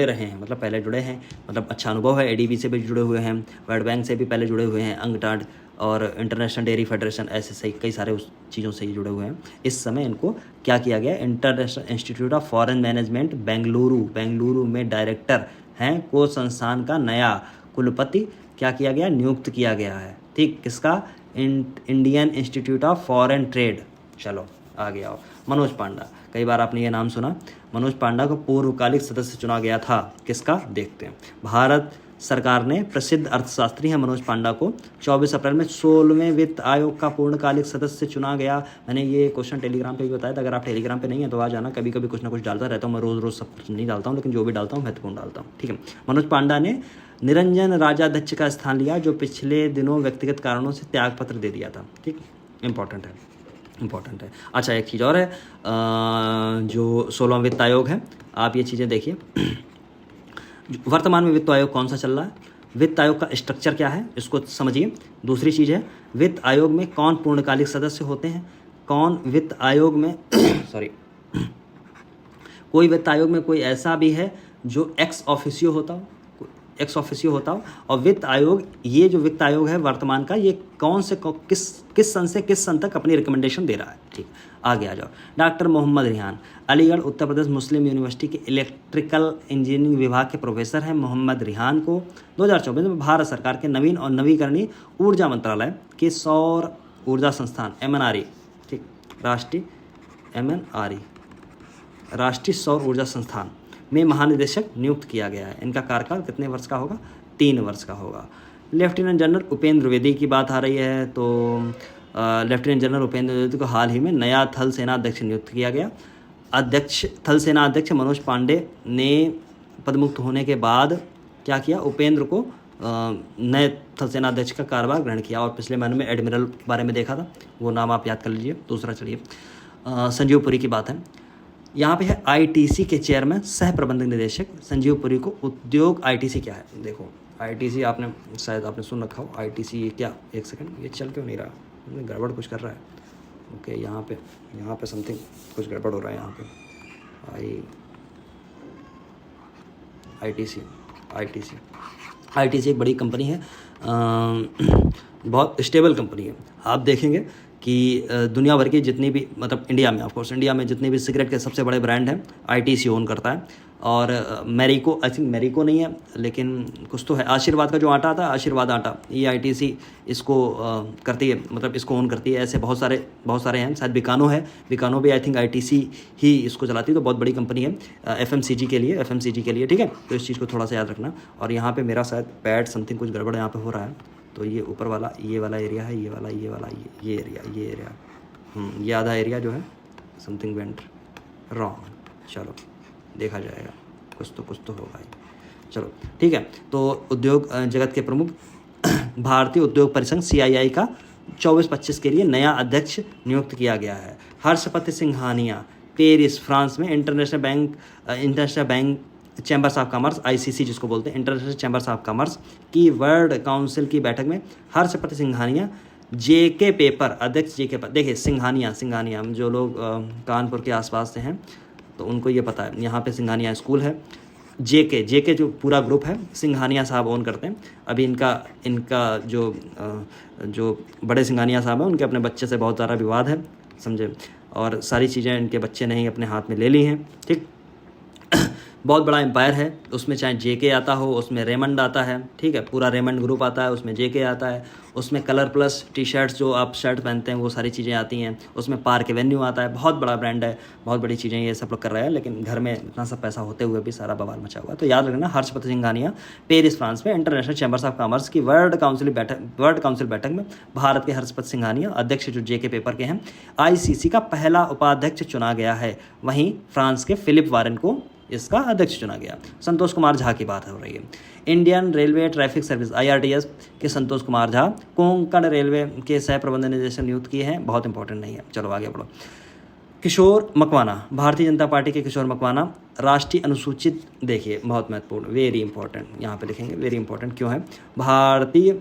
रहे हैं, मतलब पहले जुड़े हैं, मतलब अच्छा अनुभव है। ADB से भी जुड़े हुए हैं, वर्ल्ड बैंक से भी पहले जुड़े हुए हैं, अंकटाड और इंटरनेशनल डेयरी फेडरेशन, ऐसे सही कई सारे उस चीज़ों से ही जुड़े हुए हैं। इस समय इनको क्या किया गया? International institute of foreign management Bengaluru में डायरेक्टर हैं को संस्थान का नया कुलपति क्या किया गया? नियुक्त किया गया है। ठीक, किसका? Indian institute of foreign trade. चलो आगे आओ। मनोज पांडा, कई बार आपने ये नाम सुना। मनोज पांडा को पूर्वकालिक सदस्य चुना गया था। किसका? देखते हैं। भारत सरकार ने प्रसिद्ध अर्थशास्त्री हैं मनोज पांडा को 24 अप्रैल में 16वें वित्त आयोग का पूर्णकालिक सदस्य चुना गया। मैंने ये क्वेश्चन टेलीग्राम पे भी बताया था, अगर आप टेलीग्राम पे नहीं है तो आ जाना। कभी कभी कुछ ना कुछ डालता रहता हूँ मैं, रोज़ सब कुछ नहीं डालता हूँ, लेकिन जो भी डालता हूँ महत्वपूर्ण डालता हूँ। ठीक है, मनोज पांडा ने निरंजन राजाध्यक्ष का स्थान लिया, जो पिछले दिनों व्यक्तिगत कारणों से त्यागपत्र दे दिया था। ठीक, इंपॉर्टेंट है। अच्छा, एक चीज़ और है, जो 16वां वित्त आयोग है, आप ये चीज़ें देखिए। वर्तमान में वित्त आयोग कौन सा चल रहा है, वित्त आयोग का स्ट्रक्चर क्या है, इसको समझिए। दूसरी चीज़ है, वित्त आयोग में कौन पूर्णकालिक सदस्य होते हैं, कौन वित्त आयोग में कोई वित्त आयोग में कोई ऐसा भी है जो एक्स ऑफिसियो होता हो, और वित्त आयोग, ये जो वित्त आयोग है वर्तमान का, ये कौन से किस सन से किस सन तक अपनी रिकमेंडेशन दे रहा है। ठीक, आगे आ जाओ। डॉक्टर मोहम्मद रिहान, अलीगढ़ उत्तर प्रदेश मुस्लिम यूनिवर्सिटी के इलेक्ट्रिकल इंजीनियरिंग विभाग के प्रोफेसर हैं। मोहम्मद रिहान को 2024 में भारत सरकार के नवीन और नवीकरणीय ऊर्जा मंत्रालय के सौर ऊर्जा संस्थान MNRE, ठीक, राष्ट्रीय सौर ऊर्जा संस्थान में महानिदेशक नियुक्त किया गया है। इनका कार्यकाल कितने वर्ष का होगा? 3 वर्ष का होगा। लेफ्टिनेंट जनरल उपेंद्र द्विवेदी की बात आ रही है, तो लेफ्टिनेंट जनरल उपेंद्र द्विवेदी को हाल ही में नया थल सेना अध्यक्ष नियुक्त किया गया। थल सेना अध्यक्ष मनोज पांडे ने पदमुक्त होने के बाद क्या किया? उपेंद्र को नए थल सेना अध्यक्ष का कार्यभार ग्रहण किया। और पिछले महीने में एडमिरल बारे में देखा था, वो नाम आप याद कर लीजिए। दूसरा चलिए, संजीव पुरी की बात है। यहाँ पे है ITC के चेयरमैन सह प्रबंधक निदेशक संजीव पुरी को उद्योग। ITC क्या है? देखो, ITC शायद आपने सुन रखा हो। ITC ये क्या? एक सेकंड, ये चल क्यों नहीं रहा? गड़बड़ कुछ कर रहा है। ओके, यहाँ पे समथिंग कुछ गड़बड़ हो रहा है। यहाँ पे ITC एक बड़ी कंपनी है, बहुत स्टेबल कंपनी है। आप देखेंगे कि दुनिया भर की जितनी भी, मतलब इंडिया में जितने भी सिगरेट के सबसे बड़े ब्रांड हैं ITC ओन करता है। और मैरिको, आई थिंक मैरिको नहीं है, लेकिन कुछ तो है। आशीर्वाद का जो आटा आता है, आशीर्वाद आटा, ये ITC इसको करती है, मतलब इसको ओन करती है। ऐसे बहुत सारे हैं। शायद बिकानो है, भी आई थिंक ITC ही इसको चलाती है। तो बहुत बड़ी कंपनी है FMCG के लिए। ठीक है, तो इस चीज़ को थोड़ा सा याद रखना। और यहाँ पर मेरा शायद पैड समथिंग कुछ गड़बड़ यहाँ पर हो रहा है, तो ये ऊपर वाला ये वाला एरिया है, ये एरिया ये आधा एरिया जो है समथिंग वेंट रॉन्ग। चलो देखा जाएगा। कुछ तो होगा ही। चलो ठीक है। तो उद्योग जगत के प्रमुख भारतीय उद्योग परिसंघ CII का 24-25 के लिए नया अध्यक्ष नियुक्त किया गया है। हर्षपति सिंघानिया पेरिस फ्रांस में international bank chambers of commerce ICC जिसको बोलते हैं, इंटरनेशनल चैम्बर्स ऑफ कॉमर्स की वर्ल्ड काउंसिल की बैठक में हर्षपति सिंघानिया JK पेपर अध्यक्ष JK पेपर। देखिए सिंघानिया जो लोग कानपुर के आसपास से हैं तो उनको ये पता है, यहाँ पे सिंघानिया स्कूल है। JK जो पूरा ग्रुप है सिंघानिया साहब ओन करते हैं। अभी इनका जो बड़े सिंघानिया साहब हैं उनके अपने बच्चे से बहुत ज़्यादा विवाद है, समझे, और सारी चीज़ें इनके बच्चे ने ही अपने हाथ में ले ली हैं। ठीक, बहुत बड़ा एम्पायर है, उसमें चाहे JK आता हो, उसमें रेमंड आता है, ठीक है, पूरा रेमंड ग्रुप आता है, उसमें JK आता है, उसमें कलर प्लस T-शर्ट्स जो आप शर्ट पहनते हैं वो सारी चीज़ें आती हैं, उसमें पार्क एवेन्यू आता है। बहुत बड़ा ब्रांड है, बहुत बड़ी चीज़ें ये सब लोग कर रहे हैं, लेकिन घर में इतना सब पैसा होते हुए भी सारा बवाल मचा हुआ है। तो याद रखना, हर्षपति सिंघानिया पेरिस फ्रांस में इंटरनेशनल चैम्बर्स ऑफ कॉमर्स की वर्ल्ड काउंसिल बैठक में भारत के हर्षपति सिंघानिया अध्यक्ष जो JK पेपर के हैं ICC का पहला उपाध्यक्ष चुना गया है। वहीं फ्रांस के फिलिप वारेन को इसका अध्यक्ष चुना गया। संतोष कुमार झा की बात हो रही है। Indian railway traffic service IRTS के संतोष कुमार झा कोंकण रेलवे के सह प्रबंध निदेशक नियुक्त किए हैं। बहुत इंपॉर्टेंट नहीं है, चलो आगे बढ़ो। किशोर मकवाना, भारतीय जनता पार्टी के किशोर मकवाना राष्ट्रीय अनुसूचित, देखिए बहुत महत्वपूर्ण, वेरी इंपॉर्टेंट, यहाँ पे लिखेंगे वेरी इंपॉर्टेंट क्यों है। भारतीय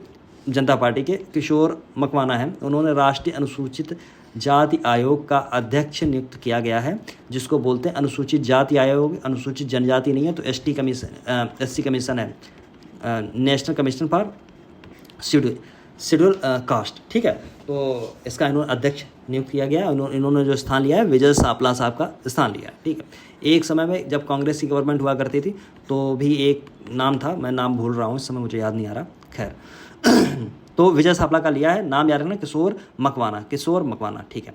जनता पार्टी के किशोर मकवाना हैं, उन्होंने राष्ट्रीय अनुसूचित जाति आयोग का अध्यक्ष नियुक्त किया गया है, जिसको बोलते हैं अनुसूचित जाति आयोग। अनुसूचित जनजाति नहीं है तो SC कमीशन है, national commission for schedule caste, ठीक है। तो इसका इन्होंने अध्यक्ष नियुक्त किया गया है। इन्होंने जो स्थान लिया है विजय सापला साहब का स्थान लिया है, ठीक है। एक समय में जब कांग्रेस की गवर्नमेंट हुआ करती थी तो भी एक नाम था, मैं नाम भूल रहा हूँ इस समय, मुझे याद नहीं आ रहा, खैर तो विजय सापला का लिया है, नाम याद रखना किशोर मकवाना, ठीक है।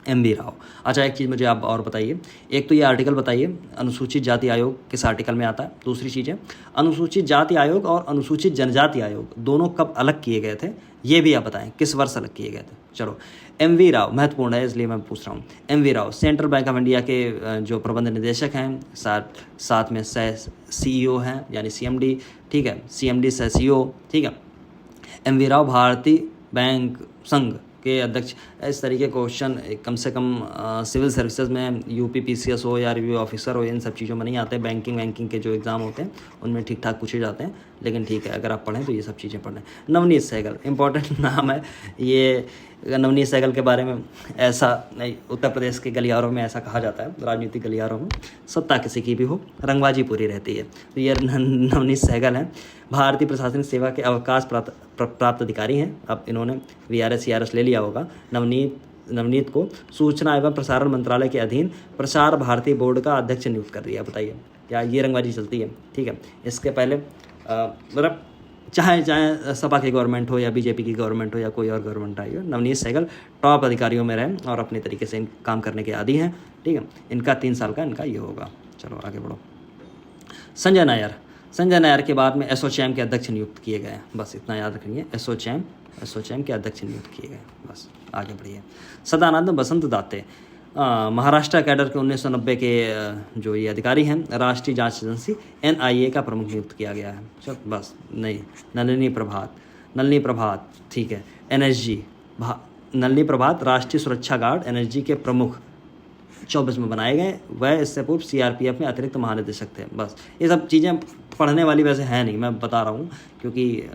MV राव। अच्छा एक चीज़ मुझे आप और बताइए, एक तो ये आर्टिकल बताइए अनुसूचित जाति आयोग किस आर्टिकल में आता है। दूसरी चीज़ है अनुसूचित जाति आयोग और अनुसूचित जनजाति आयोग दोनों कब अलग किए गए थे, ये भी आप बताएं, किस वर्ष अलग किए गए थे। चलो MV राव महत्वपूर्ण है इसलिए मैं पूछ रहा हूँ। MV Rao central bank of India के जो प्रबंध निदेशक हैं, साथ में सह CEO हैं यानी CMD, ठीक है, CMD सह CEO, ठीक है। MV राव भारतीय बैंक संघ के अध्यक्ष। इस तरीके क्वेश्चन कम से कम सिविल सर्विसेज में UPPCS हो या रिव्यू ऑफिसर हो, इन सब चीज़ों में नहीं आते। बैंकिंग के जो एग्ज़ाम होते हैं उनमें ठीक ठाक पूछे जाते हैं, लेकिन ठीक है अगर आप पढ़ें तो ये सब चीज़ें पढ़ें। नवनीत सहगल इंपॉर्टेंट नाम है ये। नवनीत सहगल के बारे में ऐसा नहीं, उत्तर प्रदेश के गलियारों में ऐसा कहा जाता है, राजनीतिक गलियारों में सत्ता किसी की भी हो रंगबाजी पूरी रहती है। तो ये नवनीत सहगल हैं, भारतीय प्रशासनिक सेवा के अवकाश प्राप्त अधिकारी हैं। अब इन्होंने VRS ले लिया होगा। नवनीत को सूचना एवं प्रसारण मंत्रालय के अधीन प्रसार भारती बोर्ड का अध्यक्ष नियुक्त कर दिया। बताइए क्या ये रंगबाजी चलती है, ठीक है। इसके पहले मतलब चाहे सपा की गवर्नमेंट हो या BJP की गवर्नमेंट हो या कोई और गवर्नमेंट आई हो, नवनीत सहगल टॉप अधिकारियों में रहे और अपने तरीके से काम करने के आदी हैं, ठीक है। इनका 3 साल का इनका ये होगा। चलो आगे बढ़ो। संजय नायर के बाद में एसोचैम के अध्यक्ष नियुक्त किए गए। बस इतना याद रखिए, एसोचैम के अध्यक्ष नियुक्त किए गए। बस आगे बढ़िए। सदानंद बसंत दाते महाराष्ट्र कैडर के 1990 के जो ये अधिकारी हैं, राष्ट्रीय जांच एजेंसी NIA का प्रमुख नियुक्त किया गया है। चल बस नहीं। नलिनी प्रभात, ठीक है, NSG नलिनी प्रभात राष्ट्रीय सुरक्षा गार्ड NSG के प्रमुख 24 में बनाए गए। वह इससे पूर्व CRPF में अतिरिक्त महानिदेशक थे। बस ये सब चीज़ें पढ़ने वाली वैसे है नहीं, मैं बता रहा हूँ क्योंकि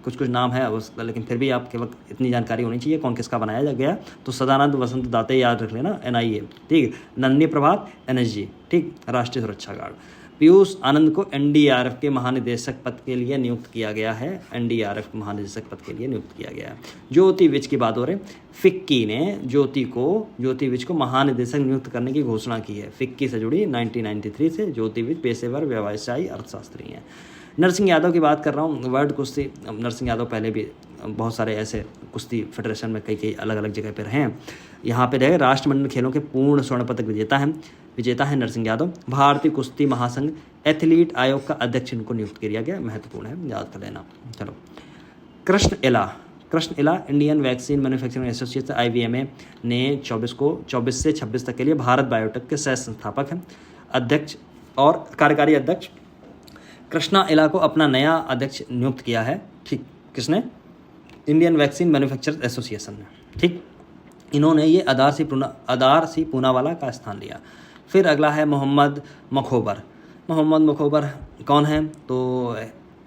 कुछ नाम है उसका, लेकिन फिर भी आपके वक्त इतनी जानकारी होनी चाहिए कौन किसका बनाया गया। तो सदानंद वसंत दाते याद रख लेना, NIA, ठीक। नलिनी प्रभात NSG, ठीक, राष्ट्रीय सुरक्षा गार्ड। पीयूष आनंद को NDRF के महानिदेशक पद के लिए नियुक्त किया गया है। NDRF महानिदेशक पद के लिए नियुक्त किया गया है। ज्योति विज की बात हो रही, फिक्की ने ज्योति विज को महानिदेशक नियुक्त करने की घोषणा की है। फिक्की से जुड़ी 1993 से ज्योति विज पेशेवर व्यवसायी अर्थशास्त्री हैं। नरसिंह यादव की बात कर रहा हूँ, वर्ल्ड कुश्ती। नरसिंह यादव पहले भी बहुत सारे ऐसे कुश्ती फेडरेशन में कई अलग अलग जगह पर हैं। यहाँ पे रहे राष्ट्रमंडल खेलों के पूर्ण स्वर्ण पदक विजेता है नरसिंह यादव। भारतीय कुश्ती महासंघ एथलीट आयोग का अध्यक्ष इनको नियुक्त किया गया। महत्वपूर्ण है, याद कर लेना। चलो कृष्ण इला Indian vaccine manufacturing association IVMA ने 24 से 26 तक के लिए भारत बायोटेक के सह संस्थापक हैं। अध्यक्ष और कार्यकारी अध्यक्ष कृष्णा इला को अपना नया अध्यक्ष नियुक्त किया है। ठीक, किसने? इंडियन वैक्सीन मैन्युफैक्चरर्स एसोसिएशन ने। ठीक, इन्होंने ये अदार सी पूनावाला का स्थान लिया। फिर अगला है मोहम्मद मखोबर। मोहम्मद मखोबर कौन है? तो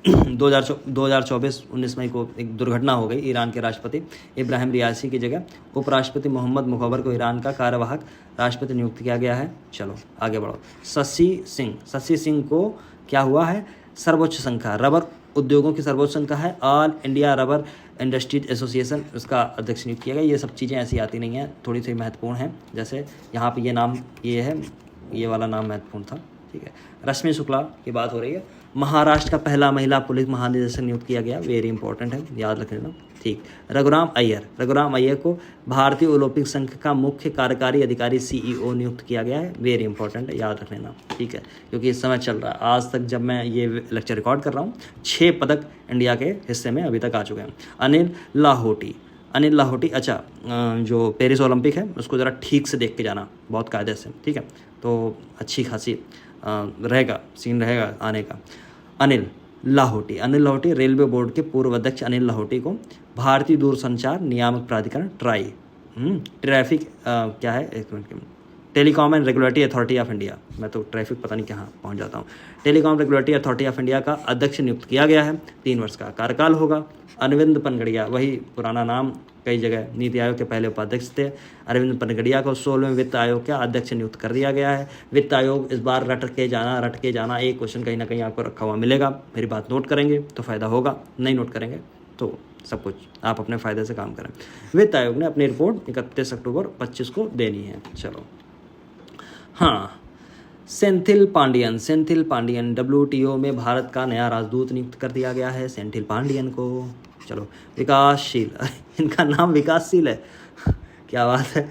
2024 19 मई को एक दुर्घटना हो गई। ईरान के राष्ट्रपति इब्राहिम रियासी की जगह उपराष्ट्रपति मोहम्मद मखोबर को ईरान का कार्यवाहक राष्ट्रपति नियुक्त किया गया है। चलो आगे बढ़ो। शशि सिंह को क्या हुआ है? सर्वोच्च संघ, रबर उद्योगों की सर्वोच्च संघ है all India rubber industries association, उसका अध्यक्ष नियुक्त किया गया। ये सब चीज़ें ऐसी आती नहीं हैं, थोड़ी सी महत्वपूर्ण हैं। जैसे यहाँ पे ये नाम ये है, ये वाला नाम महत्वपूर्ण था। ठीक है, रश्मि शुक्ला की बात हो रही है। महाराष्ट्र का पहला महिला पुलिस महानिदेशक नियुक्त किया गया, वेरी इंपॉर्टेंट है, याद रख लेना। ठीक, रघुराम अय्यर को भारतीय ओलंपिक संघ का मुख्य कार्यकारी अधिकारी CEO नियुक्त किया गया है, वेरी इंपॉर्टेंट है, याद रख लेना। ठीक है, क्योंकि इस समय चल रहा है, आज तक जब मैं ये लेक्चर रिकॉर्ड कर रहा हूँ 6 पदक इंडिया के हिस्से में अभी तक आ चुके हैं। अनिल लाहोटी, अच्छा जो पेरिस ओलंपिक है उसको ज़रा ठीक से देख के जाना, बहुत कायदे से। ठीक है, तो अच्छी खासी रहेगा, सीन रहेगा आने का। अनिल लाहोटी रेलवे बोर्ड के पूर्व अध्यक्ष अनिल लाहोटी को भारतीय दूरसंचार नियामक प्राधिकरण ट्रैफिक क्या है, एक minute, telecom and regulatory authority of India, मैं तो ट्रैफिक पता नहीं कहाँ पहुँच जाता हूँ, telecom regulatory authority of India का अध्यक्ष नियुक्त किया गया है। 3 वर्ष का कार्यकाल होगा। अरविंद पनगड़िया, वही पुराना नाम, कई जगह नीति आयोग के पहले उपाध्यक्ष थे। अरविंद पनगड़िया को 16वें वित्त आयोग का अध्यक्ष नियुक्त कर दिया गया है। वित्त आयोग इस बार रट के जाना, एक क्वेश्चन कहीं ना कहीं आपको रखा हुआ मिलेगा। मेरी बात नोट करेंगे तो फ़ायदा होगा, नहीं नोट करेंगे तो सब कुछ आप अपने फ़ायदे से काम करें। वित्त आयोग ने अपनी रिपोर्ट 31 अक्टूबर 25 को देनी है। चलो, हाँ, सेंथिल पांडियन WTO में भारत का नया राजदूत नियुक्त कर दिया गया है, सेंथिल पांडियन को। चलो, विकासशील, इनका नाम विकासशील है, क्या बात है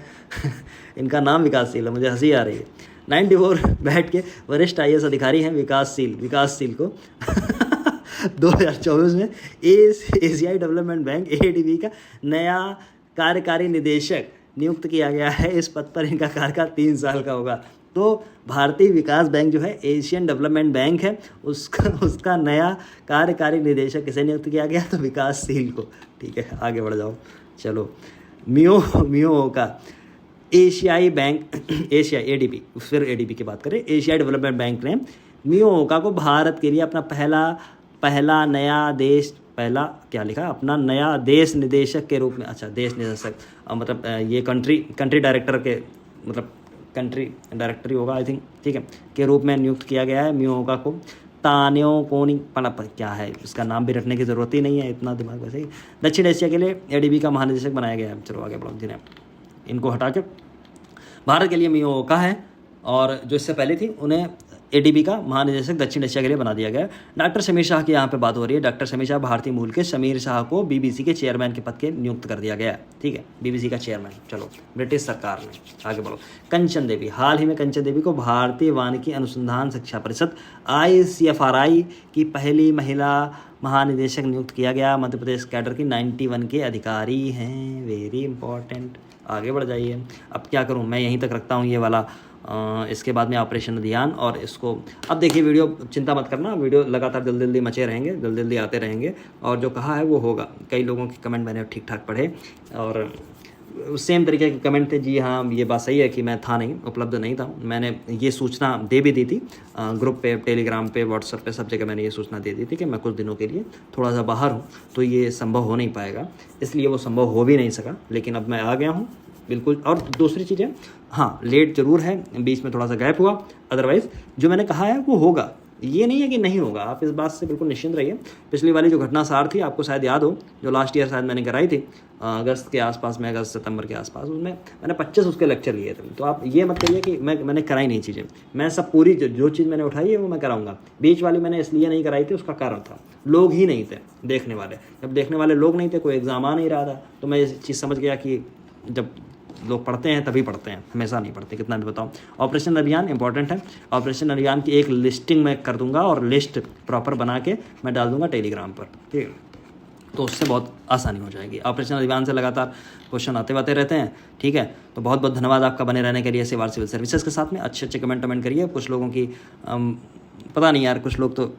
इनका नाम विकासशील है, मुझे हंसी आ रही है। 94 बैठ के वरिष्ठ IAS अधिकारी हैं विकासशील को 2024 में एशियाई डेवलपमेंट बैंक ADB का नया कार्यकारी निदेशक नियुक्त किया गया है। इस पद पर इनका कार्यकाल 3 साल का होगा। तो भारतीय विकास बैंक जो है एशियन डेवलपमेंट बैंक है, उसका नया कार्यकारी निदेशक किसे नियुक्त किया गया? तो विकासशील को। ठीक है, आगे बढ़ जाओ। चलो, मियो का एशियाई बैंक, ADB, फिर ADB की बात करें। एशियाई डेवलपमेंट बैंक ने मियोका को भारत के लिए अपना पहला नया देश निदेशक के रूप में, अच्छा देश निदेशक मतलब ये कंट्री डायरेक्टर के, मतलब कंट्री डायरेक्टर ही होगा आई थिंक, ठीक है, के रूप में नियुक्त किया गया है मियोका को। तान्यो कोनी पनप, क्या है इसका नाम भी रटने की ज़रूरत ही नहीं है, इतना दिमाग वैसे ही। दक्षिण एशिया के लिए ADB का महानिदेशक बनाया गया है। चलो आगे बढ़ो, जिन्हें इनको हटा के भारत के लिए मियोका है, और जो इससे पहले थी उन्हें ADB का महानिदेशक दक्षिण एशिया के लिए बना दिया गया। डॉक्टर समीर शाह की यहाँ पे बात हो रही है। डॉक्टर समीर शाह, भारतीय मूल के समीर शाह को BBC के चेयरमैन के पद के नियुक्त कर दिया गया है। ठीक है, BBC का चेयरमैन। चलो, ब्रिटिश सरकार ने। आगे बढ़ो। कंचन देवी, हाल ही में कंचन देवी को भारतीय वानिकी अनुसंधान शिक्षा परिषद ICFRI की पहली महिला महानिदेशक नियुक्त किया गया। मध्य प्रदेश कैडर की 91 के अधिकारी हैं, वेरी इंपॉर्टेंट। आगे बढ़ जाइए। अब क्या करूं, मैं यहीं तक रखता हूं ये वाला, इसके बाद में ऑपरेशन ध्यान, और इसको अब देखिए। वीडियो चिंता मत करना, वीडियो लगातार जल्दी मचे रहेंगे, जल्दी आते रहेंगे, और जो कहा है वो होगा। कई लोगों के कमेंट मैंने ठीक ठाक पढ़े, और सेम तरीके के कमेंट थे, जी हाँ ये बात सही है कि मैं था नहीं, उपलब्ध नहीं था। मैंने ये सूचना दे भी दी थी ग्रुप पे, टेलीग्राम पे, व्हाट्सएप पे, सब जगह मैंने ये सूचना दे दी थी कि मैं कुछ दिनों के लिए थोड़ा सा बाहर हूँ, तो ये संभव हो नहीं पाएगा, इसलिए वो संभव हो भी नहीं सका। लेकिन अब मैं आ गया हूँ बिल्कुल। और दूसरी चीज़ें, हाँ लेट ज़रूर है, बीच में थोड़ा सा गैप हुआ, अदरवाइज़ जो मैंने कहा है वो होगा, ये नहीं है कि नहीं होगा। आप इस बात से बिल्कुल निश्चिंत रहिए। पिछली वाली जो घटनासार थी, आपको शायद याद हो, जो लास्ट ईयर शायद मैंने कराई थी अगस्त के आसपास में, अगस्त सितंबर के आसपास, उसमें मैंने 25 उसके लेक्चर लिए थे। तो आप ये मत कहिए कि मैंने कराई नहीं चीज़ें, मैं सब पूरी जो चीज़ मैंने उठाई है वो मैं कराऊंगा। बीच वाली मैंने इसलिए नहीं कराई थी, उसका कारण था लोग ही नहीं थे देखने वाले। जब देखने वाले लोग नहीं थे, कोई एग्ज़ाम आ नहीं रहा था, तो मैं ये चीज़ समझ गया कि जब लोग पढ़ते हैं तभी पढ़ते हैं, हमेशा नहीं पढ़ते, कितना भी बताओ। ऑपरेशन अभियान इंपॉर्टेंट है। ऑपरेशन अभियान की एक लिस्टिंग मैं कर दूंगा, और लिस्ट प्रॉपर बना के मैं डाल दूंगा टेलीग्राम पर, ठीक है। तो उससे बहुत आसानी हो जाएगी। ऑपरेशन अधिबान से लगातार क्वेश्चन आते रहते हैं, ठीक है। तो बहुत बहुत धन्यवाद आपका बने रहने के लिए सेवार सिविल सर्विसेज के साथ में। अच्छे अच्छे कमेंट करिए। कुछ लोगों की पता नहीं यार, कुछ लोग तो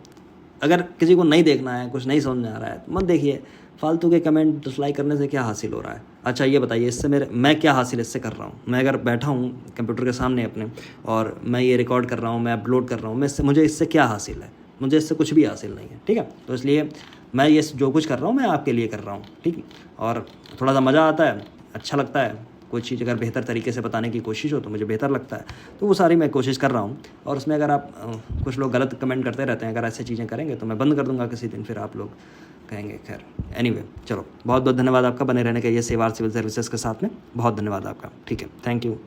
अगर किसी को नहीं देखना है, कुछ नहीं समझ में आ रहा है तो मत देखिए। फालतू के कमेंट डिसलाइक करने से क्या हासिल हो रहा है? अच्छा ये बताइए, इससे मैं क्या हासिल इससे कर रहा हूँ? मैं अगर बैठा हूँ कंप्यूटर के सामने अपने और मैं ये रिकॉर्ड कर रहा हूँ, मैं अपलोड कर रहा हूँ, मुझे इससे क्या हासिल है? मुझे इससे कुछ भी हासिल नहीं है, ठीक है। तो इसलिए मैं ये जो कुछ कर रहा हूँ मैं आपके लिए कर रहा हूँ, ठीक है। और थोड़ा सा मज़ा आता है, अच्छा लगता है। कोई चीज़ अगर बेहतर तरीके से बताने की कोशिश हो तो मुझे बेहतर लगता है, तो वो सारी मैं कोशिश कर रहा हूँ। और उसमें अगर आप कुछ लोग गलत कमेंट करते रहते हैं, अगर ऐसे चीज़ें करेंगे तो मैं बंद कर दूंगा किसी दिन, फिर आप लोग कहेंगे। खैर एनीवे, चलो बहुत बहुत धन्यवाद आपका बने रहने के लिए सेवार सिविल सर्विसेज के साथ में। बहुत धन्यवाद आपका, ठीक है, थैंक यू।